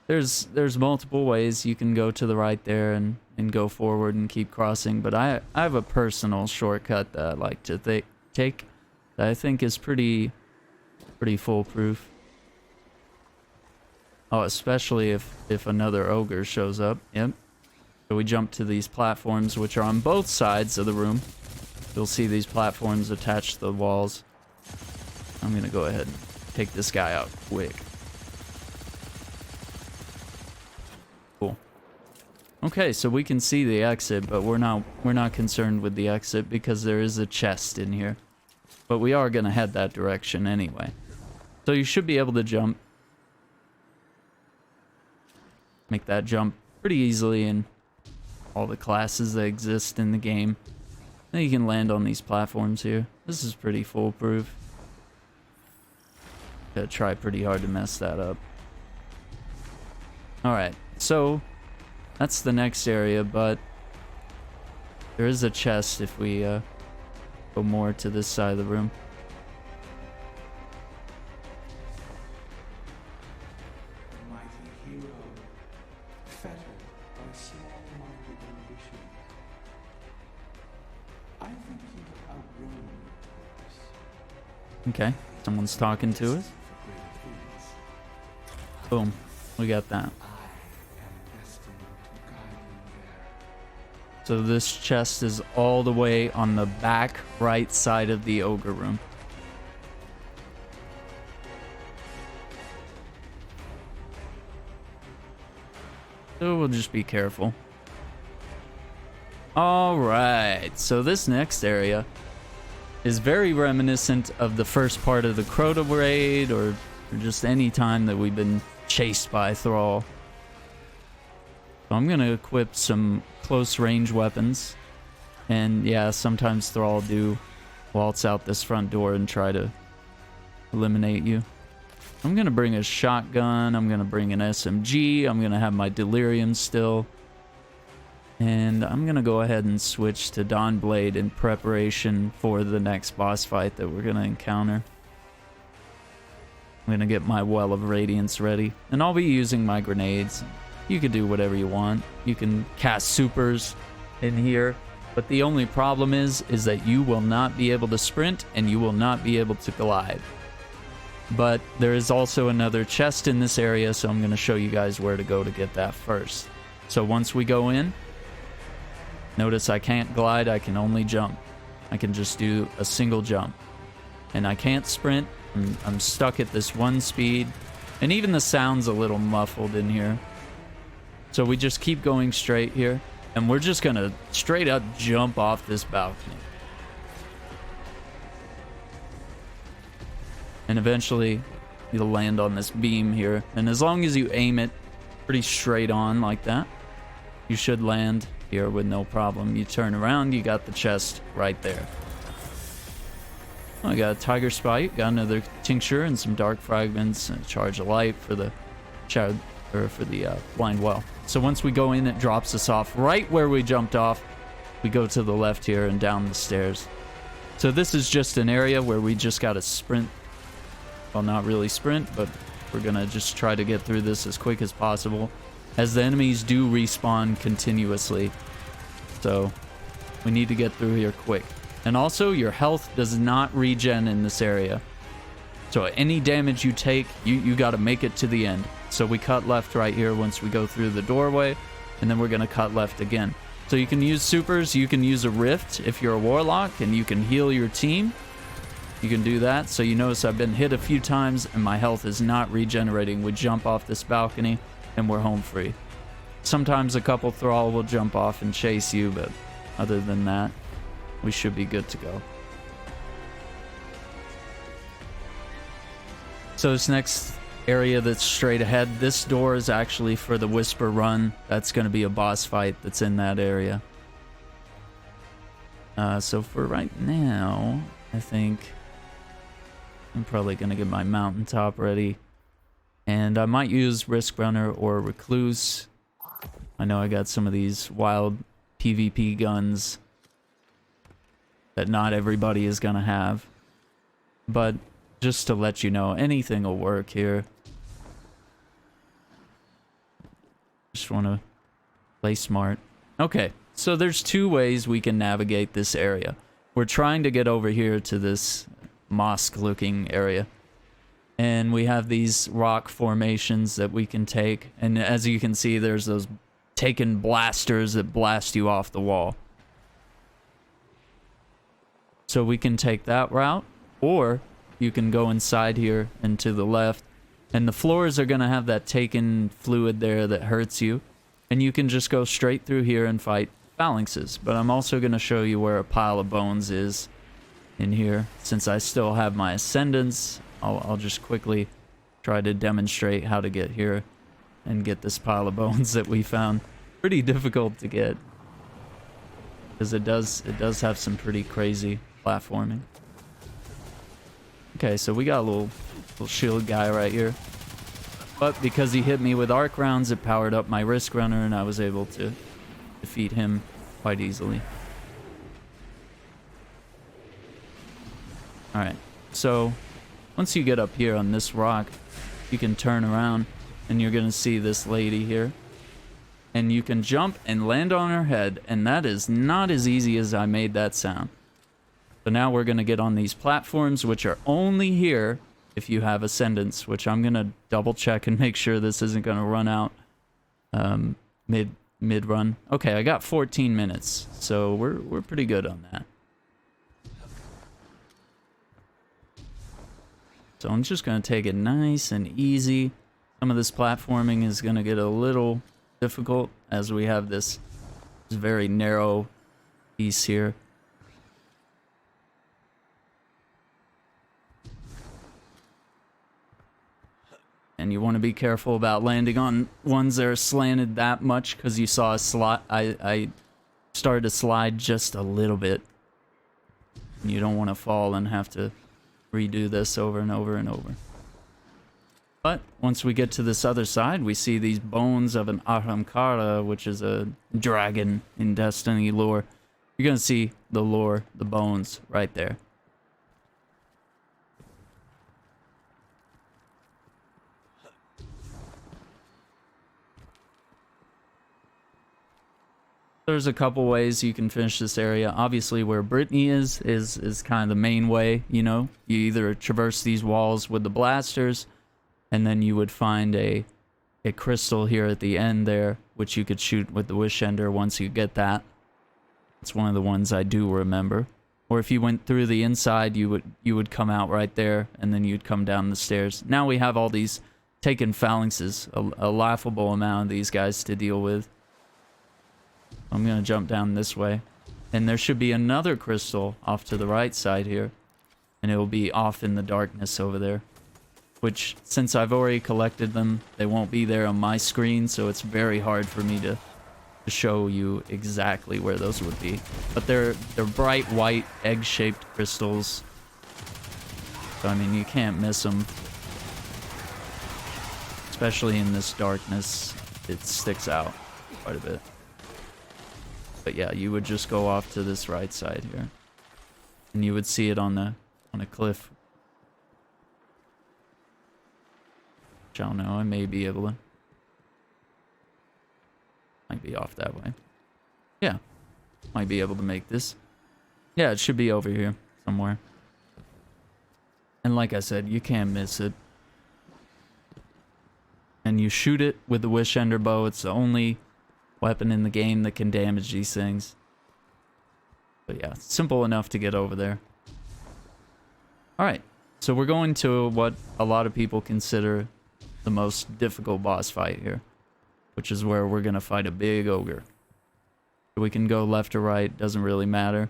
there's multiple ways you can go to the right there and go forward and keep crossing, but I have a personal shortcut that I like to take that I think is pretty foolproof. Oh, especially if another ogre shows up. Yep. So we jump to these platforms, which are on both sides of the room. You'll see these platforms attached to the walls. I'm gonna go ahead and take this guy out quick. Cool. Okay, so we can see the exit, but we're not concerned with the exit because there is a chest in here. But we are gonna head that direction anyway. So you should be able to jump. Make that jump pretty easily in all the classes that exist in the game. Then you can land on these platforms here. This is pretty foolproof. Gotta try pretty hard to mess that up. Alright, so that's the next area, but there is a chest if we go more to this side of the room. Okay, someone's talking to us. Boom, we got that. So this chest is all the way on the back right side of the ogre room. So we'll just be careful. Alright, so this next area is very reminiscent of the first part of the Crota raid, or just any time that we've been chased by Thrall. So I'm gonna equip some close range weapons, and yeah, sometimes Thrall do waltz out this front door and try to eliminate you. I'm gonna bring a shotgun, I'm gonna bring an SMG, I'm gonna have my delirium still. And I'm gonna go ahead and switch to Dawnblade in preparation for the next boss fight that we're gonna encounter. I'm gonna get my Well of Radiance ready, and I'll be using my grenades. You can do whatever you want. You can cast supers in here, but the only problem is that you will not be able to sprint and you will not be able to glide. But there is also another chest in this area, so I'm gonna show you guys where to go to get that first. So once we go in, notice I can't glide, I can only jump. I can just do a single jump. And I can't sprint, I'm stuck at this one speed. And even the sound's a little muffled in here. So we just keep going straight here. And we're just gonna straight up jump off this balcony. And eventually, you'll land on this beam here. And as long as you aim it pretty straight on like that, you should land here with no problem. You turn around, you got the chest right there. I got a tiger spite, got another tincture and some dark fragments, and a charge of light for the blind well. So once we go in, it drops us off right where we jumped off. We go to the left here and down the stairs. So this is just an area where we just gotta sprint. Well, not really sprint, but we're gonna just try to get through this as quick as possible, as the enemies do respawn continuously. So we need to get through here quick. And also, your health does not regen in this area. So any damage you take, you gotta make it to the end. So we cut left right here once we go through the doorway, and then we're gonna cut left again. So you can use supers, you can use a rift if you're a warlock, and you can heal your team. You can do that. So you notice I've been hit a few times and my health is not regenerating. We jump off this balcony and we're home free. Sometimes a couple Thrall will jump off and chase you, but other than that, we should be good to go. So this next area that's straight ahead, this door is actually for the Whisper Run. That's going to be a boss fight that's in that area. So for right now, I think I'm probably going to get my mountaintop ready. And I might use Risk Runner or Recluse. I know I got some of these wild PvP guns that not everybody is going to have. But just to let you know, anything will work here. Just want to play smart. Okay, so there's two ways we can navigate this area. We're trying to get over here to this mosque-looking area. And we have these rock formations that we can take. And as you can see, there's those taken blasters that blast you off the wall. So we can take that route, or you can go inside here and to the left. And the floors are going to have that taken fluid there that hurts you. And you can just go straight through here and fight phalanxes. But I'm also going to show you where a pile of bones is in here. Since I still have my ascendants, I'll just quickly try to demonstrate how to get here and get this pile of bones that we found. Pretty difficult to get, because it does have some pretty crazy platforming. Okay, so we got a little shield guy right here. But because he hit me with arc rounds, it powered up my Risk Runner, and I was able to defeat him quite easily. Alright, so once you get up here on this rock, you can turn around, and you're going to see this lady here. And you can jump and land on her head, and that is not as easy as I made that sound. So now we're going to get on these platforms, which are only here if you have ascendants, which I'm going to double check and make sure this isn't going to run out mid-run. Okay, I got 14 minutes, so we're pretty good on that. So I'm just going to take it nice and easy. Some of this platforming is going to get a little difficult as we have this very narrow piece here. And you want to be careful about landing on ones that are slanted that much, because you saw a slide. I started to slide just a little bit. And you don't want to fall and have to redo this over and over and over. But once we get to this other side, we see these bones of an Ahamkara, which is a dragon in Destiny lore. You're going to see the lore, the bones, right there. There's a couple ways you can finish this area. Obviously, where Brittany is kind of the main way, you know. You either traverse these walls with the blasters, and then you would find a crystal here at the end there, which you could shoot with the Wish Ender once you get that. It's one of the ones I do remember. Or if you went through the inside, you would come out right there, and then you'd come down the stairs. Now we have all these taken phalanxes, a laughable amount of these guys to deal with. I'm going to jump down this way. And there should be another crystal off to the right side here. And it will be off in the darkness over there. Which, since I've already collected them, they won't be there on my screen. So it's very hard for me to show you exactly where those would be. But they're bright white egg-shaped crystals. So, I mean, you can't miss them. Especially in this darkness, it sticks out quite a bit. But yeah, you would just go off to this right side here. And you would see it on a cliff. Which I don't know, I may be able to. Might be off that way. Yeah. Might be able to make this. Yeah, it should be over here somewhere. And like I said, you can't miss it. And you shoot it with the Wish Ender bow. It's the only weapon in the game that can damage these things. But yeah, simple enough to get over there. Alright, so we're going to what a lot of people consider the most difficult boss fight here, which is where we're going to fight a big ogre. We can go left or right, doesn't really matter.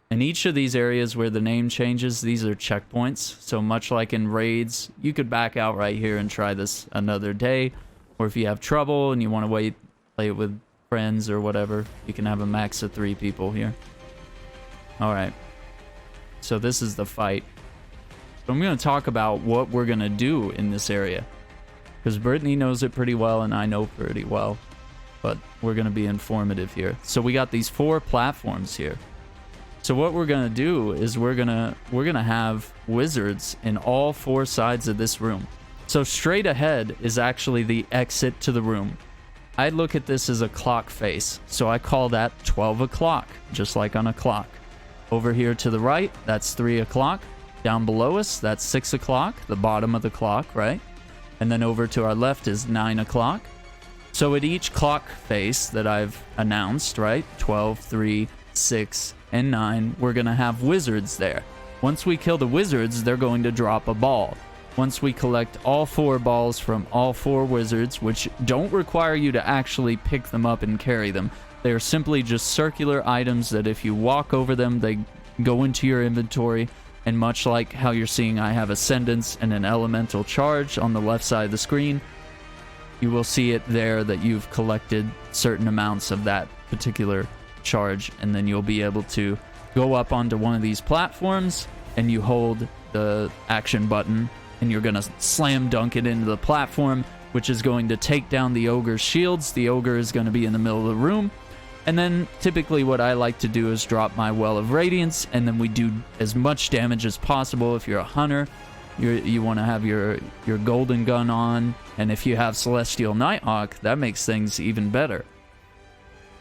In each of these areas where the name changes, these are checkpoints. So much like in raids, you could back out right here and try this another day. Or if you have trouble and you want to wait, play it with friends or whatever, you can have a max of 3 people here. Alright. So this is the fight. So I'm going to talk about what we're going to do in this area. Because Brittany knows it pretty well and I know pretty well. But we're going to be informative here. So we got these 4 platforms here. So what we're going to do is we're going to have wizards in all 4 sides of this room. So straight ahead is actually the exit to the room. I look at this as a clock face, so I call that 12 o'clock, just like on a clock. Over here to the right, that's 3 o'clock. Down below us, that's 6 o'clock, the bottom of the clock, right? And then over to our left is 9 o'clock. So at each clock face that I've announced, right? 12, 3, 6, and 9, we're going to have wizards there. Once we kill the wizards, they're going to drop a ball. Once we collect all 4 balls from all 4 wizards, which don't require you to actually pick them up and carry them. They are simply just circular items that if you walk over them, they go into your inventory. And much like how you're seeing I have Ascendance and an Elemental Charge on the left side of the screen, you will see it there that you've collected certain amounts of that particular charge. And then you'll be able to go up onto one of these platforms and you hold the action button and you're going to slam dunk it into the platform, which is going to take down the ogre's shields. The ogre is going to be in the middle of the room. And then typically what I like to do is drop my Well of Radiance, and then we do as much damage as possible. If you're a hunter, you want to have your golden gun on, and if you have Celestial Nighthawk, that makes things even better.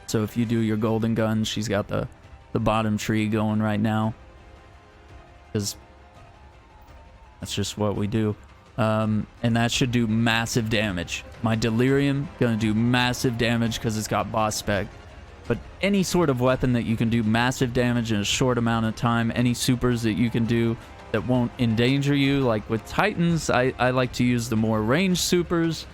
So if you do your golden gun, she's got the bottom tree going right now, because that's just what we do. And that should do massive damage. My Delirium gonna do massive damage because it's got boss spec. But any sort of weapon that you can do massive damage in a short amount of time, any supers that you can do that won't endanger you, like with Titans, I like to use the more ranged supers.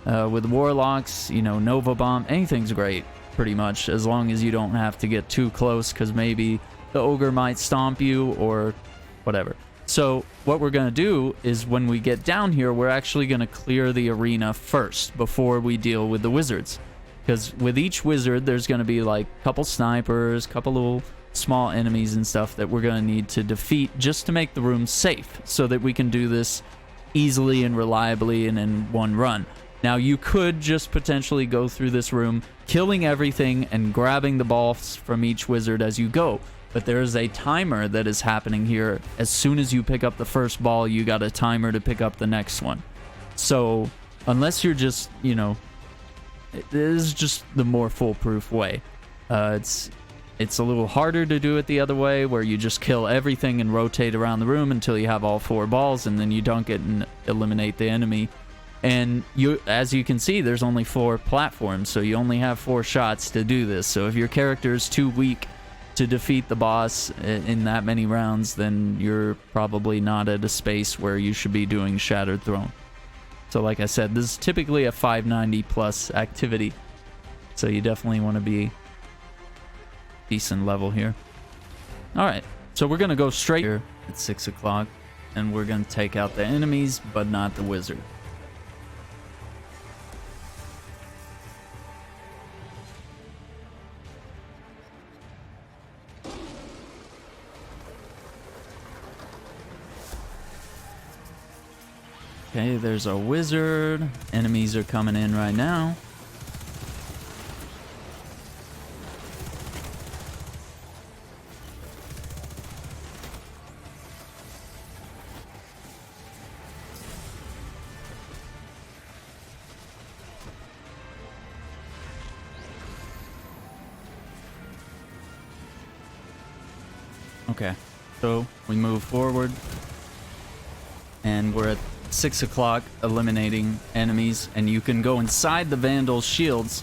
With Warlocks, you know, Nova Bomb, anything's great, pretty much, as long as you don't have to get too close, because maybe the ogre might stomp you or whatever. So what we're going to do is when we get down here, we're actually going to clear the arena first before we deal with the wizards. Because with each wizard, there's going to be like a couple snipers, couple little small enemies and stuff that we're going to need to defeat just to make the room safe so that we can do this easily and reliably and in one run. Now, you could just potentially go through this room, killing everything and grabbing the balls from each wizard as you go. But there is a timer that is happening here. As soon as you pick up the first ball, you got a timer to pick up the next one. So unless you're just, you know, this is just the more foolproof way. It's a little harder to do it the other way, where you just kill everything and rotate around the room until you have all 4 balls, and then you dunk it and eliminate the enemy. And you, as you can see, there's only 4 platforms, so you only have 4 shots to do this. So if your character is too weak to defeat the boss in that many rounds, then you're probably not at a space where you should be doing Shattered Throne. So like I said, this is typically a 590 plus activity, so you definitely want to be decent level here. Alright, so we're going to go straight here at 6 o'clock, and we're going to take out the enemies, but not the wizard. Okay, there's our wizard. Enemies are coming in right now. Okay, so we move forward, and we're at 6 o'clock, eliminating enemies, and you can go inside the Vandal's shields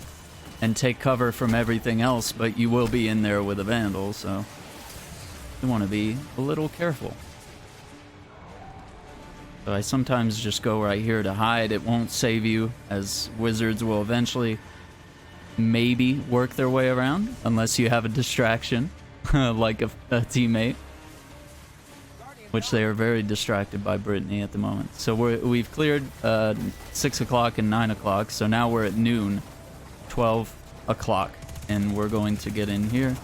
and take cover from everything else, but you will be in there with a Vandal, so you want to be a little careful. So I sometimes just go right here to hide. It won't save you, as wizards will eventually maybe work their way around, unless you have a distraction, like a teammate. Which they are very distracted by Brittany at the moment. So we've cleared 6 o'clock and 9 o'clock, so now we're at noon, 12 o'clock, and we're going to get in here,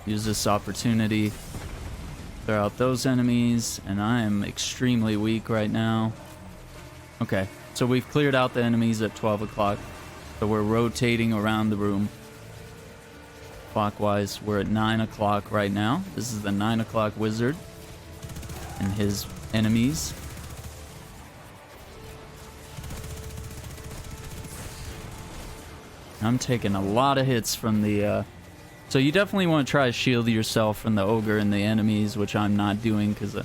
use this opportunity, clear out those enemies, and I am extremely weak right now. Okay, so we've cleared out the enemies at 12 o'clock, so we're rotating around the room clockwise. We're at 9 o'clock right now. This is the 9 o'clock wizard and his enemies. I'm taking a lot of hits from the... So you definitely want to try to shield yourself from the ogre and the enemies, which I'm not doing because I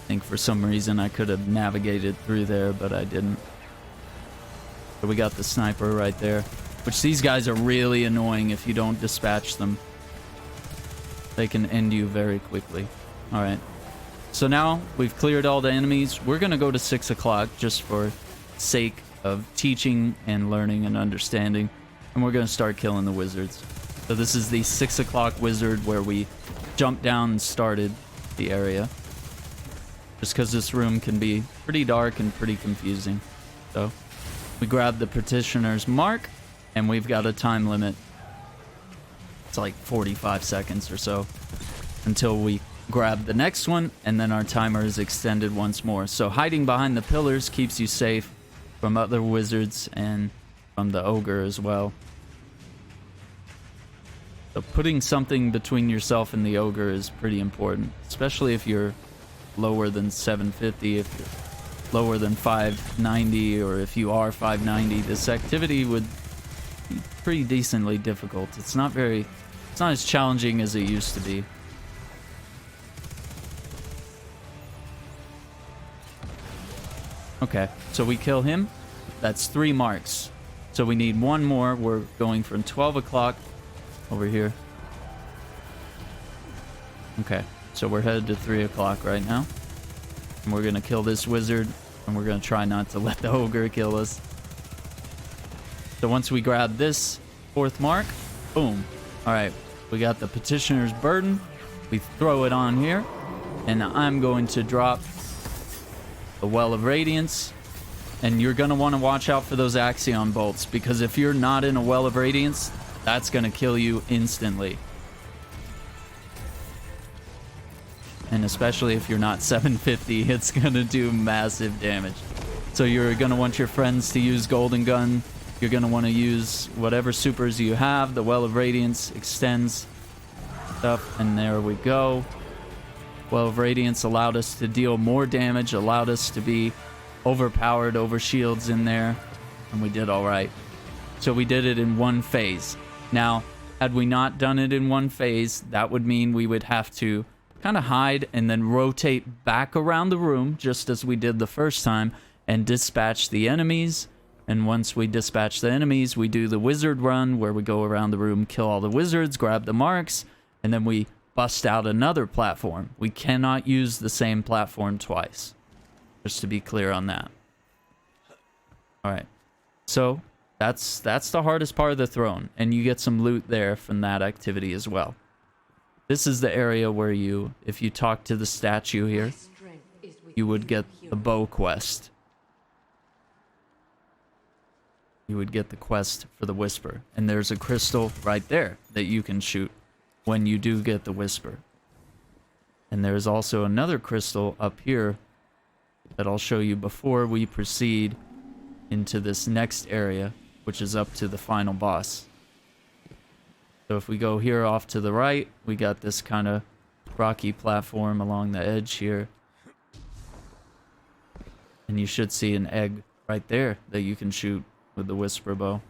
think for some reason I could have navigated through there, but I didn't. So we got the sniper right there, which these guys are really annoying if you don't dispatch them. They can end you very quickly. Alright. So now we've cleared all the enemies. We're going to go to 6 o'clock just for sake of teaching and learning and understanding. And we're going to start killing the wizards. So this is the 6 o'clock wizard where we jumped down and started the area. Just because this room can be pretty dark and pretty confusing. So we grab the petitioner's mark and we've got a time limit. It's like 45 seconds or so until we grab the next one, and then our timer is extended once more. So hiding behind the pillars keeps you safe from other wizards and from the ogre as well. So putting something between yourself and the ogre is pretty important, especially if you're lower than 750, if you're lower than 590, or if you are 590. This activity would be pretty decently difficult. It's not as challenging as it used to be. Okay, so we kill him. That's 3 marks. So we need 1 more. We're going from 12 o'clock over here. Okay, so we're headed to 3 o'clock right now. And we're going to kill this wizard. And we're going to try not to let the ogre kill us. So once we grab this 4th mark, boom. Alright, we got the petitioner's burden. We throw it on here. And I'm going to drop the Well of Radiance. And you're going to want to watch out for those Axion bolts, because if you're not in a Well of Radiance, that's going to kill you instantly. And especially if you're not 750, it's going to do massive damage. So you're going to want your friends to use Golden Gun. You're going to want to use whatever supers you have. The Well of Radiance extends stuff, and there we go. Well of Radiance allowed us to deal more damage, allowed us to be overpowered over shields in there, and we did all right. So we did it in 1 phase. Now, had we not done it in 1 phase, that would mean we would have to kind of hide and then rotate back around the room, just as we did the first time, and dispatch the enemies. And once we dispatch the enemies, we do the wizard run, where we go around the room, kill all the wizards, grab the marks, and then we bust out another platform. We cannot use the same platform twice. Just to be clear on that. Alright. So, that's the hardest part of the throne. And you get some loot there from that activity as well. This is the area where you, if you talk to the statue here, you would get the bow quest. You would get the quest for the whisper. And there's a crystal right there that you can shoot when you do get the whisper. And there's also another crystal up here that I'll show you before we proceed into this next area, which is up to the final boss. So if we go here off to the right, we got this kind of rocky platform along the edge here. And you should see an egg right there that you can shoot with the whisper bow.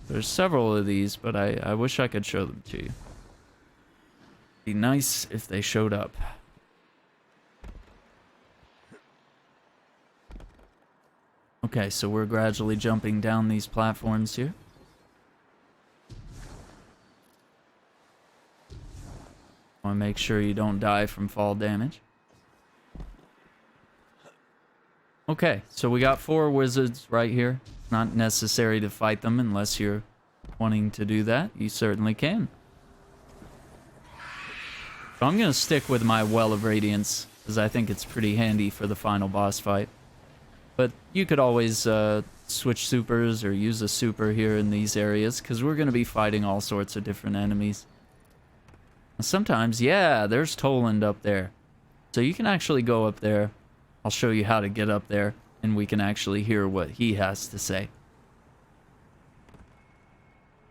There's several of these, but I wish I could show them to you. Be nice if they showed up. Okay, so we're gradually jumping down these platforms here. Want to make sure you don't die from fall damage. Okay, so we got 4 wizards right here. It's not necessary to fight them unless you're wanting to do that. You certainly can. So I'm going to stick with my Well of Radiance, because I think it's pretty handy for the final boss fight. But you could always switch supers or use a super here in these areas, because we're going to be fighting all sorts of different enemies. And sometimes, yeah, there's Toland up there. So you can actually go up there. I'll show you how to get up there, and we can actually hear what he has to say.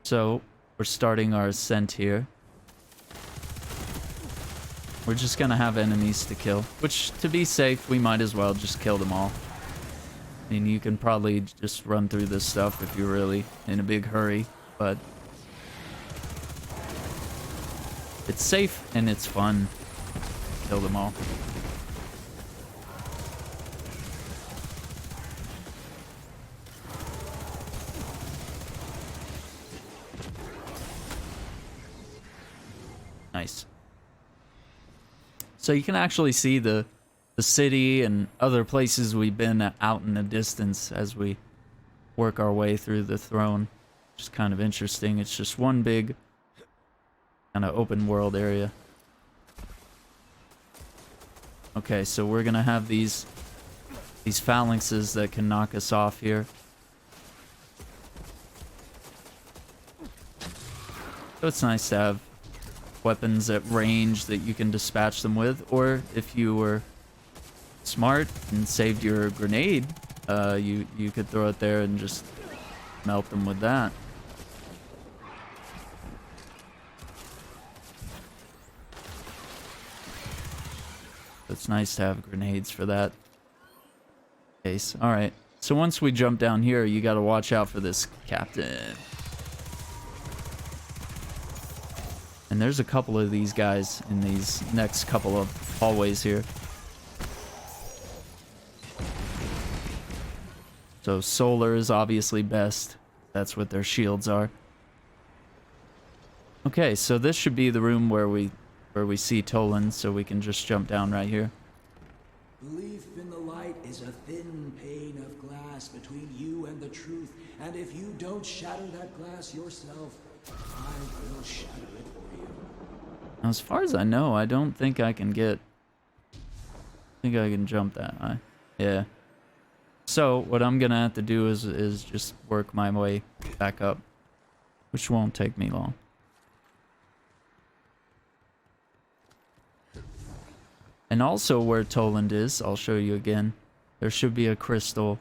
So, we're starting our ascent here. We're just going to have enemies to kill, which, to be safe, we might as well just kill them all. I mean, you can probably just run through this stuff if you're really in a big hurry, but it's safe and it's fun. Kill them all. Nice. So you can actually see the city and other places we've been out in the distance as we work our way through the throne. Just kind of interesting. It's just one big kind of open world area. Okay, so we're gonna have these phalanxes that can knock us off here. So it's nice to have weapons at range that you can dispatch them with, or if you were smart and saved your grenade, you could throw it there and just melt them with that. It's nice to have grenades for that case. Alright, so once we jump down here, you gotta watch out for this captain. And there's a couple of these guys in these next couple of hallways here. So solar is obviously best. That's what their shields are. Okay, so this should be the room where we see Toland, so we can just jump down right here. Belief in the light is a thin pane of glass between you and the truth, and if you don't shatter that glass yourself, I will shatter it for you. Now, as far as I know, I don't think I can get... I think I can jump that high. Yeah. So, what I'm gonna have to do is just work my way back up, which won't take me long. And also where Toland is, I'll show you again. There should be a crystal,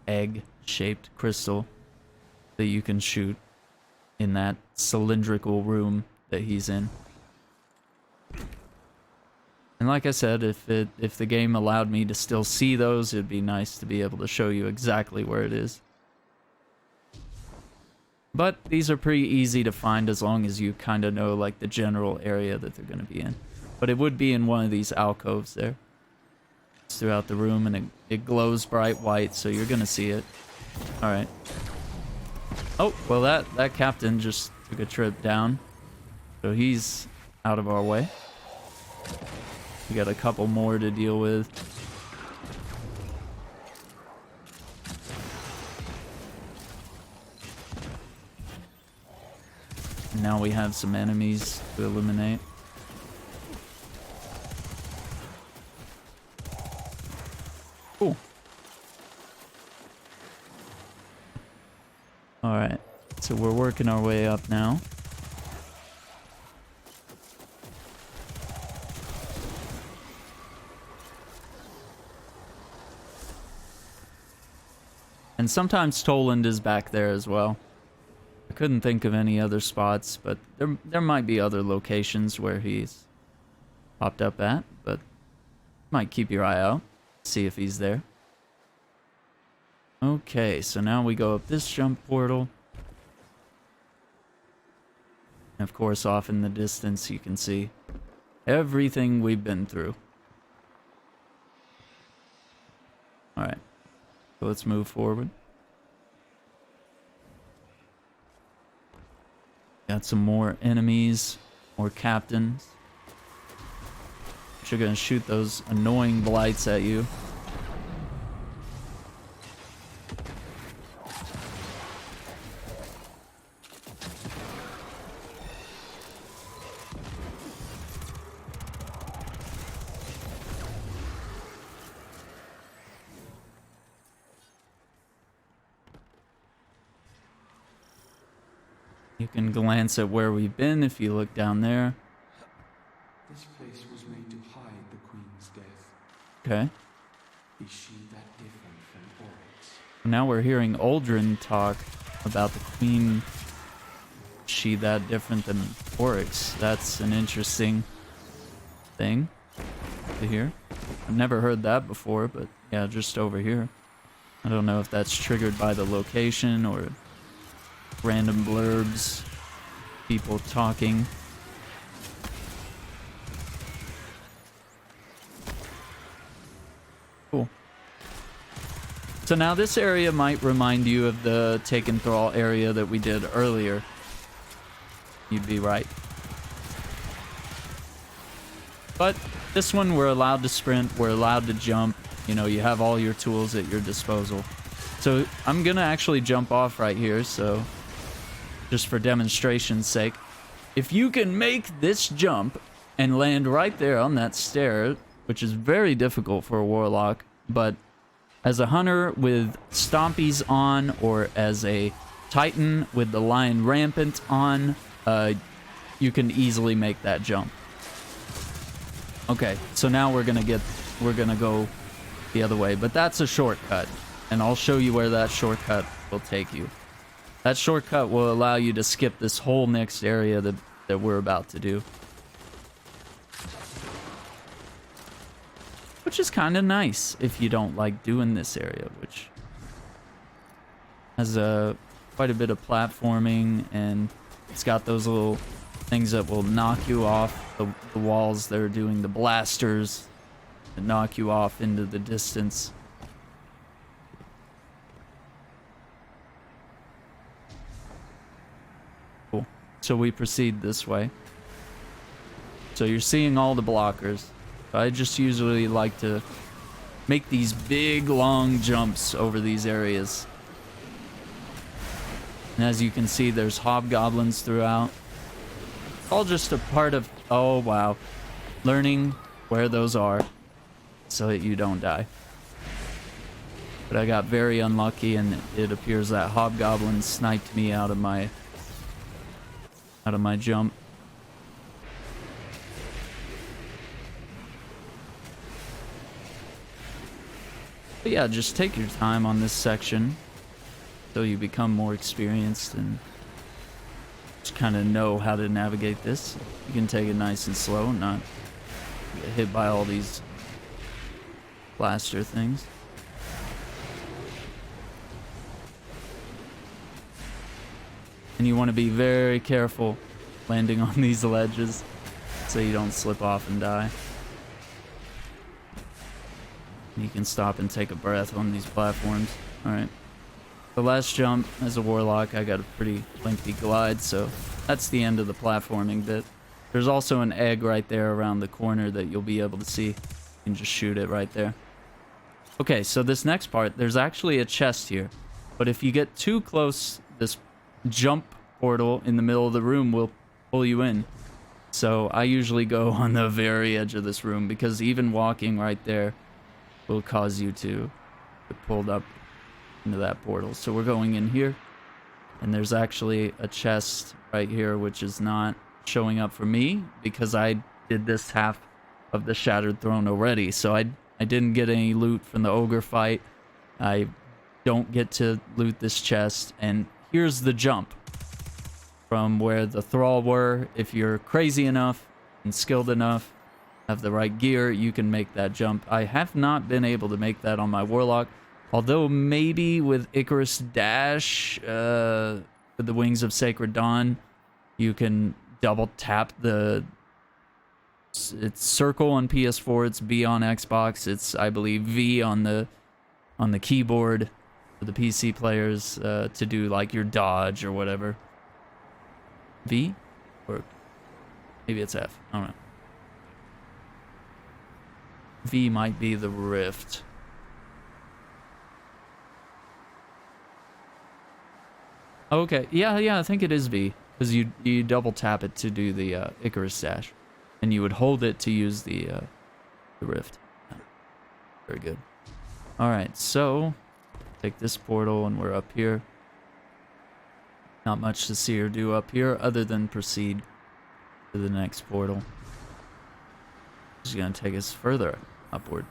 egg-shaped crystal, that you can shoot in that cylindrical room that he's in. And like I said, if the game allowed me to still see those, it'd be nice to be able to show you exactly where it is. But these are pretty easy to find as long as you kind of know like the general area that they're going to be in. But it would be in one of these alcoves there. It's throughout the room, and it glows bright white, so you're going to see it. Alright. Oh, well that captain just took a trip down. So he's out of our way. We got a couple more to deal with. And now we have some enemies to eliminate. Cool. Alright, so we're working our way up now. And sometimes Toland is back there as well. I couldn't think of any other spots, but there might be other locations where he's popped up at, but might keep your eye out. See if he's there. Okay, so now we go up this jump portal. And of course, off in the distance, you can see everything we've been through. Alright, so let's move forward. Got some more enemies, more captains. You're gonna shoot those annoying blights at you. You can glance at where we've been if you look down there. This place was made to hide the Queen's death. Okay. Is she that different from Oryx? Now we're hearing Aldrin talk about the Queen. Is she that different than Oryx? That's an interesting thing to hear. I've never heard that before, but yeah, just over here. I don't know if that's triggered by the location or random blurbs, people talking. Cool. So now this area might remind you of the Taken Thrall area that we did earlier. You'd be right. But this one, we're allowed to sprint, we're allowed to jump. You know, you have all your tools at your disposal. So I'm gonna actually jump off right here, so just for demonstration's sake. If you can make this jump and land right there on that stair, which is very difficult for a warlock, but as a hunter with stompies on, or as a titan with the lion rampant on, you can easily make that jump. Okay, so now we're gonna go the other way, but that's a shortcut, and I'll show you where that shortcut will take you. That shortcut will allow you to skip this whole next area that we're about to do, which is kind of nice if you don't like doing this area, which has quite a bit of platforming, and it's got those little things that will knock you off the walls that are doing the blasters that knock you off into the distance. Cool. So we proceed this way. So you're seeing all the blockers. I just usually like to make these big long jumps over these areas. And as you can see, there's hobgoblins throughout. All just a part of, oh wow, learning where those are so that you don't die. But I got very unlucky, and it appears that hobgoblin sniped me out of my jump. But yeah, just take your time on this section so you become more experienced and just kind of know how to navigate this. You can take it nice and slow and not get hit by all these blaster things. And you want to be very careful landing on these ledges so you don't slip off and die. You can stop and take a breath on these platforms. Alright. The last jump, as a warlock, I got a pretty lengthy glide, so that's the end of the platforming bit. There's also an egg right there around the corner that you'll be able to see. You can just shoot it right there. Okay, so this next part, there's actually a chest here. But if you get too close, this jump portal in the middle of the room will pull you in. So I usually go on the very edge of this room, because even walking right there will cause you to get pulled up into that portal. So we're going in here, and there's actually a chest right here which is not showing up for me because I did this half of the Shattered Throne already. So I didn't get any loot from the ogre fight. I don't get to loot this chest, and here's the jump from where the thrall were. If you're crazy enough and skilled enough, have the right gear, you can make that jump. I have not been able to make that on my warlock, although maybe with Icarus Dash, with the Wings of Sacred Dawn, you can double tap it's circle on PS4, it's B on Xbox, it's I believe V on the keyboard for the PC players, to do like your dodge or whatever. V? Or maybe it's F, I don't know. V might be the rift. Okay, yeah, I think it is V, because you double tap it to do the Icarus Dash, and you would hold it to use the rift. Yeah. Very good. All right, so take this portal, and we're up here. Not much to see or do up here, other than proceed to the next portal. This is gonna take us further upward.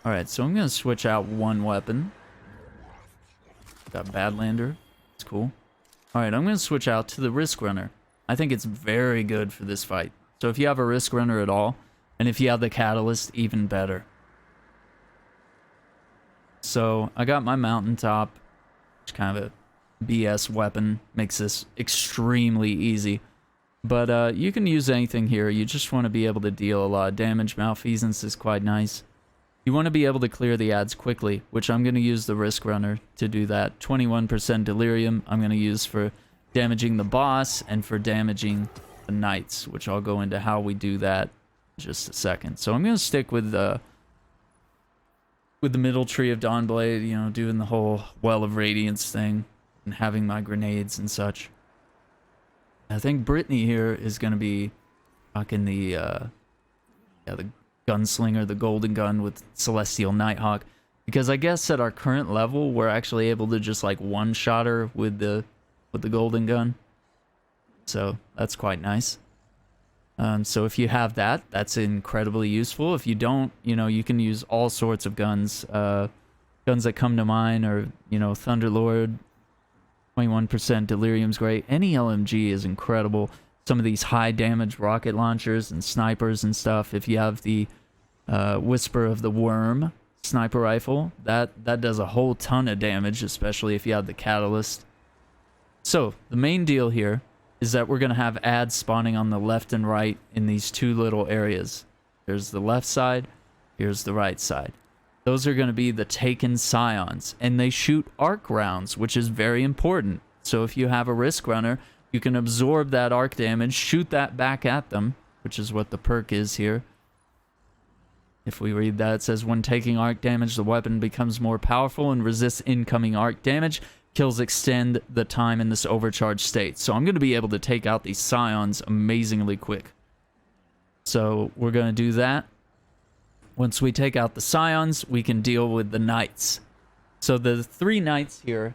All right, so I'm gonna switch out one weapon. Got Badlander. It's cool. Alright, I'm going to switch out to the Risk Runner. I think it's very good for this fight. So if you have a Risk Runner at all, and if you have the Catalyst, even better. So I got my mountaintop, which is kind of a BS weapon, makes this extremely easy. But you can use anything here. You just want to be able to deal a lot of damage. Malfeasance is quite nice. You want to be able to clear the ads quickly, which I'm going to use the Risk Runner to do that. 21% Delirium I'm going to use for damaging the boss and for damaging the knights, which I'll go into how we do that in just a second. So I'm going to stick with the middle tree of Dawnblade, you know, doing the whole Well of Radiance thing and having my grenades and such. I think Brittany here is going to be rocking the gunslinger, the golden gun with Celestial Nighthawk, because I guess at our current level we're actually able to just like one-shot her with the golden gun, so that's quite nice. So if you have that, that's incredibly useful. If you don't, you know, you can use all sorts of guns. Guns that come to mind are, you know, Thunderlord. 21% Delirium's great. Any LMG is incredible. Some of these high damage rocket launchers and snipers and stuff. If you have the Whisper of the Worm sniper rifle, that does a whole ton of damage, especially if you have the catalyst. So the main deal here is that we're going to have ads spawning on the left and right in these two little areas. There's the left side, here's the right side. Those are going to be the Taken Scions, and they shoot arc rounds, which is very important. So if you have a Risk Runner, you can absorb that arc damage, shoot that back at them, which is what the perk is here. If we read that, it says, when taking arc damage, the weapon becomes more powerful and resists incoming arc damage. Kills extend the time in this overcharged state. So I'm going to be able to take out these Scions amazingly quick. So we're going to do that. Once we take out the Scions, we can deal with the Knights. So the three Knights here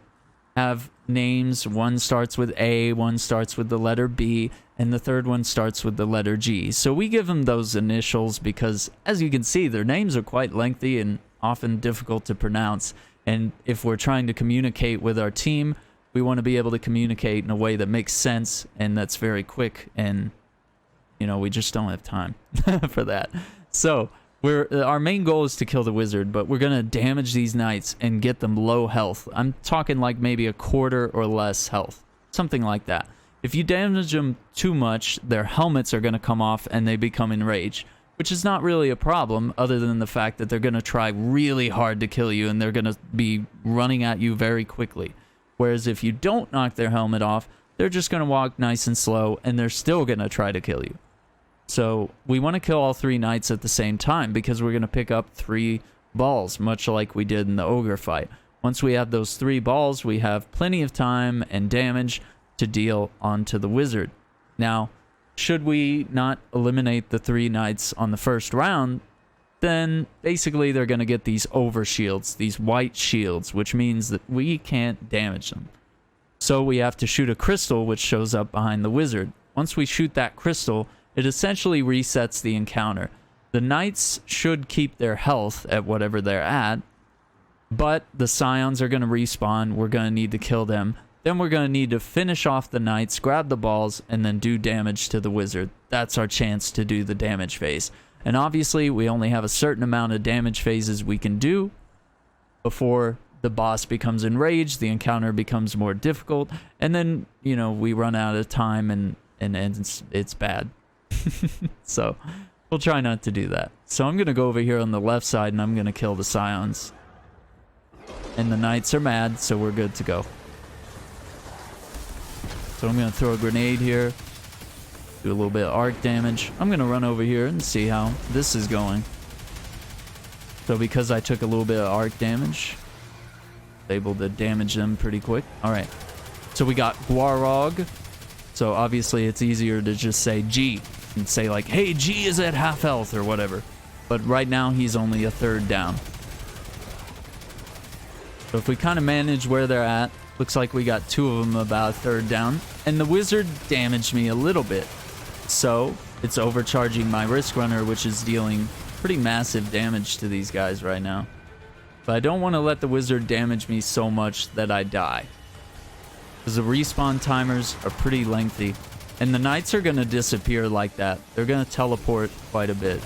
have names. One starts with A, one starts with the letter B, and the third one starts with the letter G. So we give them those initials because, as you can see, their names are quite lengthy and often difficult to pronounce. And if we're trying to communicate with our team, we want to be able to communicate in a way that makes sense and that's very quick. And, you know, we just don't have time for that. So our main goal is to kill the wizard, but we're going to damage these knights and get them low health. I'm talking like maybe a quarter or less health, something like that. If you damage them too much, their helmets are going to come off and they become enraged, which is not really a problem other than the fact that they're going to try really hard to kill you and they're going to be running at you very quickly. Whereas if you don't knock their helmet off, they're just going to walk nice and slow and they're still going to try to kill you. So we want to kill all three knights at the same time because we're going to pick up 3 balls, much like we did in the ogre fight. Once we have those 3 balls, we have plenty of time and damage to deal onto the wizard. Now, should we not eliminate the 3 knights on the first round, then basically they're going to get these overshields, these white shields, which means that we can't damage them. So we have to shoot a crystal which shows up behind the wizard. Once we shoot that crystal, it essentially resets the encounter. The knights should keep their health at whatever they're at, but the Scions are going to respawn. We're going to need to kill them. Then we're going to need to finish off the knights, grab the balls, and then do damage to the wizard. That's our chance to do the damage phase. And obviously, we only have a certain amount of damage phases we can do before the boss becomes enraged, the encounter becomes more difficult, and then, you know, we run out of time and it's bad. So we'll try not to do that. So I'm going to go over here on the left side and I'm going to kill the Scions. And the knights are mad, so we're good to go. So I'm going to throw a grenade here. Do a little bit of arc damage. I'm going to run over here and see how this is going. So because I took a little bit of arc damage, able to damage them pretty quick. Alright. So we got Warlock. So obviously it's easier to just say G and say like, hey, G is at half health or whatever. But right now he's only a third down. So if we kind of manage where they're at, looks like we got 2 of them about a third down. And the wizard damaged me a little bit. So it's overcharging my Risk Runner, which is dealing pretty massive damage to these guys right now. But I don't want to let the wizard damage me so much that I die, because the respawn timers are pretty lengthy. And the knights are going to disappear like that. They're going to teleport quite a bit.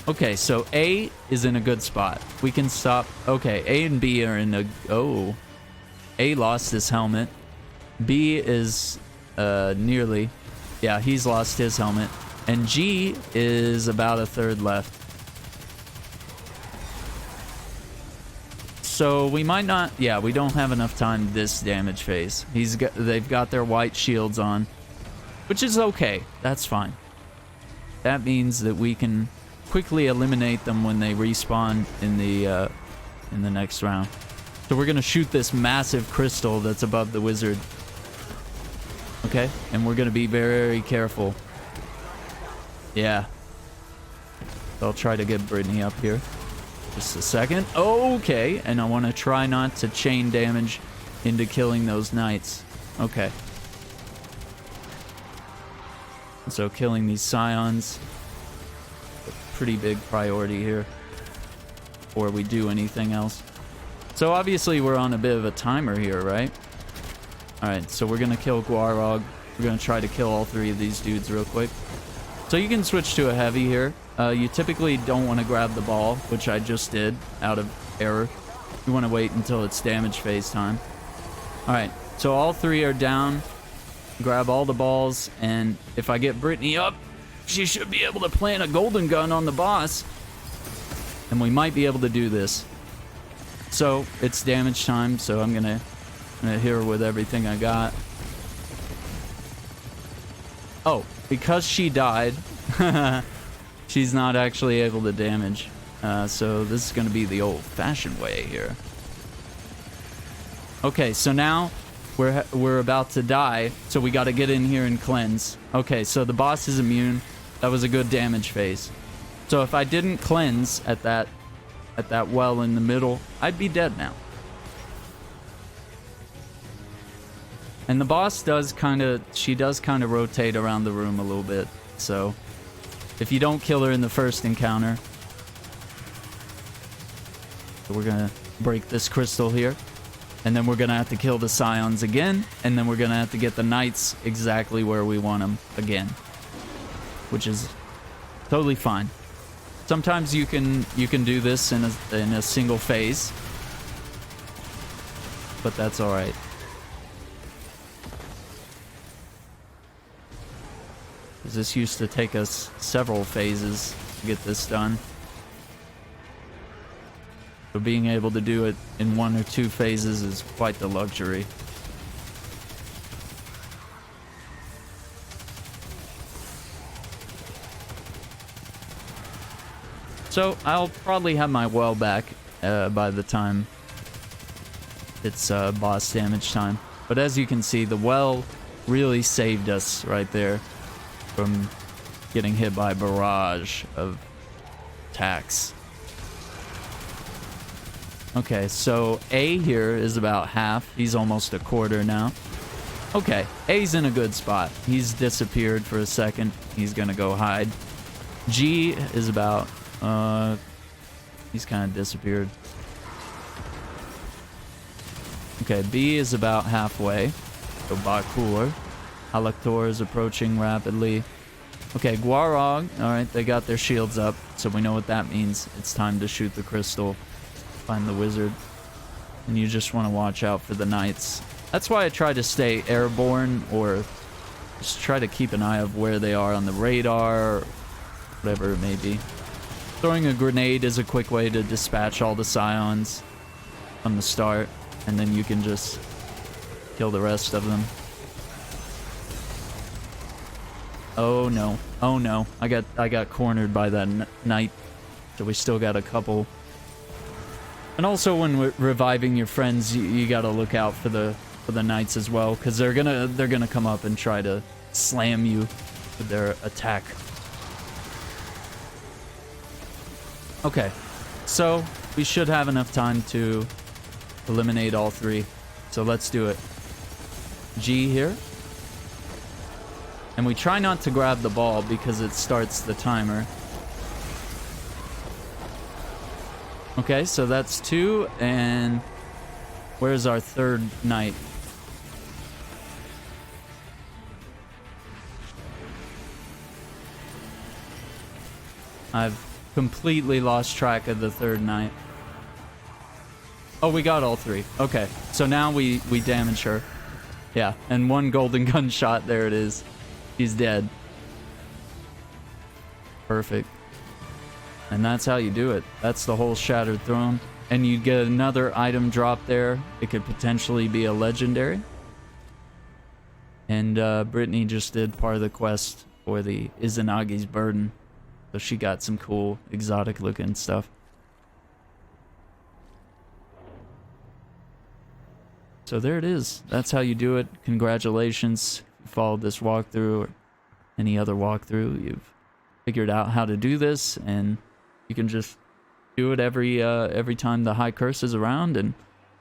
Okay, so A is in a good spot. We can stop. Okay, A and B are in a... Oh. A lost his helmet. B is nearly... Yeah, he's lost his helmet. And G is about a third left. So we might not... Yeah, we don't have enough time this damage phase. They've got their white shields on. Which is okay. That's fine. That means that we can quickly eliminate them when they respawn in the next round. So we're gonna shoot this massive crystal that's above the wizard. Okay, and we're gonna be very careful. Yeah. I'll try to get Brittany up here. Just a second. Okay, and I want to try not to chain damage into killing those knights. Okay. So killing these scions, a pretty big priority here before we do anything else. So obviously we're on a bit of a timer here, right? Alright, so we're gonna kill Warlock. We're gonna try to kill all three of these dudes real quick. So you can switch to a heavy here. You typically don't want to grab the ball, which I just did out of error. You want to wait until it's damage phase time. Alright, so all three are down. Grab all the balls, and if I get Brittany up, she should be able to plant a golden gun on the boss. And we might be able to do this. So, it's damage time, so I'm gonna hit her with everything I got. Oh, because she died, she's not actually able to damage. So this is gonna be the old-fashioned way here. Okay, so now we're about to die, so we gotta get in here and cleanse. Okay, so the boss is immune. That was a good damage phase. So if I didn't cleanse at that well in the middle, I'd be dead now. And the boss does kind of rotate around the room a little bit. So if you don't kill her in the first encounter, so we're gonna break this crystal here. And then we're gonna have to kill the scions again, and then we're gonna have to get the knights exactly where we want them again, which is totally fine. Sometimes you can do this in a single phase, but that's all right. Because this used to take us several phases to get this done. So being able to do it in 1 or 2 phases is quite the luxury. So I'll probably have my well back by the time it's boss damage time. But as you can see, the well really saved us right there from getting hit by a barrage of attacks. Okay, so A here is about half. He's almost a quarter now. Okay, A's in a good spot. He's disappeared for a second. He's gonna go hide. G is about... he's kind of disappeared. Okay, B is about halfway. So bot cooler. Halaktor is approaching rapidly. Okay, Guarog. Alright, they got their shields up, so we know what that means. It's time to shoot the crystal. Find the wizard. And you just want to watch out for the knights. That's why I try to stay airborne, or just try to keep an eye of where they are on the radar, or whatever it may be. Throwing a grenade is a quick way to dispatch all the scions from the start, and then you can just kill the rest of them. Oh no. Oh no. I got cornered by that knight. So we still got a couple. And also when reviving your friends, you gotta look out for the knights as well, because they're gonna come up and try to slam you with their attack. Okay, so we should have enough time to eliminate all three. So let's do it. G here. And we try not to grab the ball because it starts the timer. Okay, so that's 2, and where's our third knight? completely lost track of the third knight. Oh, we got all 3. Okay, so now we damage her. Yeah, and 1 golden gunshot. There it is. She's dead. Perfect. And that's how you do it. That's the whole Shattered Throne. And you get another item drop there. It could potentially be a legendary. And Brittany just did part of the quest for the Izanagi's Burden. So she got some cool, exotic looking stuff. So there it is. That's how you do it. Congratulations. You followed this walkthrough or any other walkthrough. You've figured out how to do this, and you can just do it every time the High Curse is around, and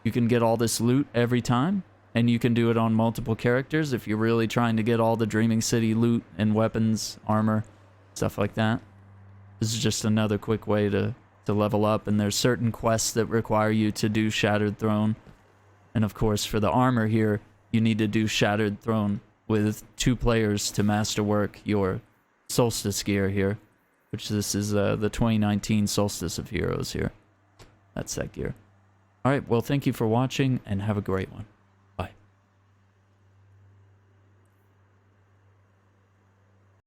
you can get all this loot every time. And you can do it on multiple characters if you're really trying to get all the Dreaming City loot and weapons, armor, stuff like that. This is just another quick way to level up, and there's certain quests that require you to do Shattered Throne. And of course, for the armor here, you need to do Shattered Throne with 2 players to masterwork your Solstice gear here, which this is the 2019 Solstice of Heroes here. That's that gear. Alright, well, thank you for watching, and have a great one.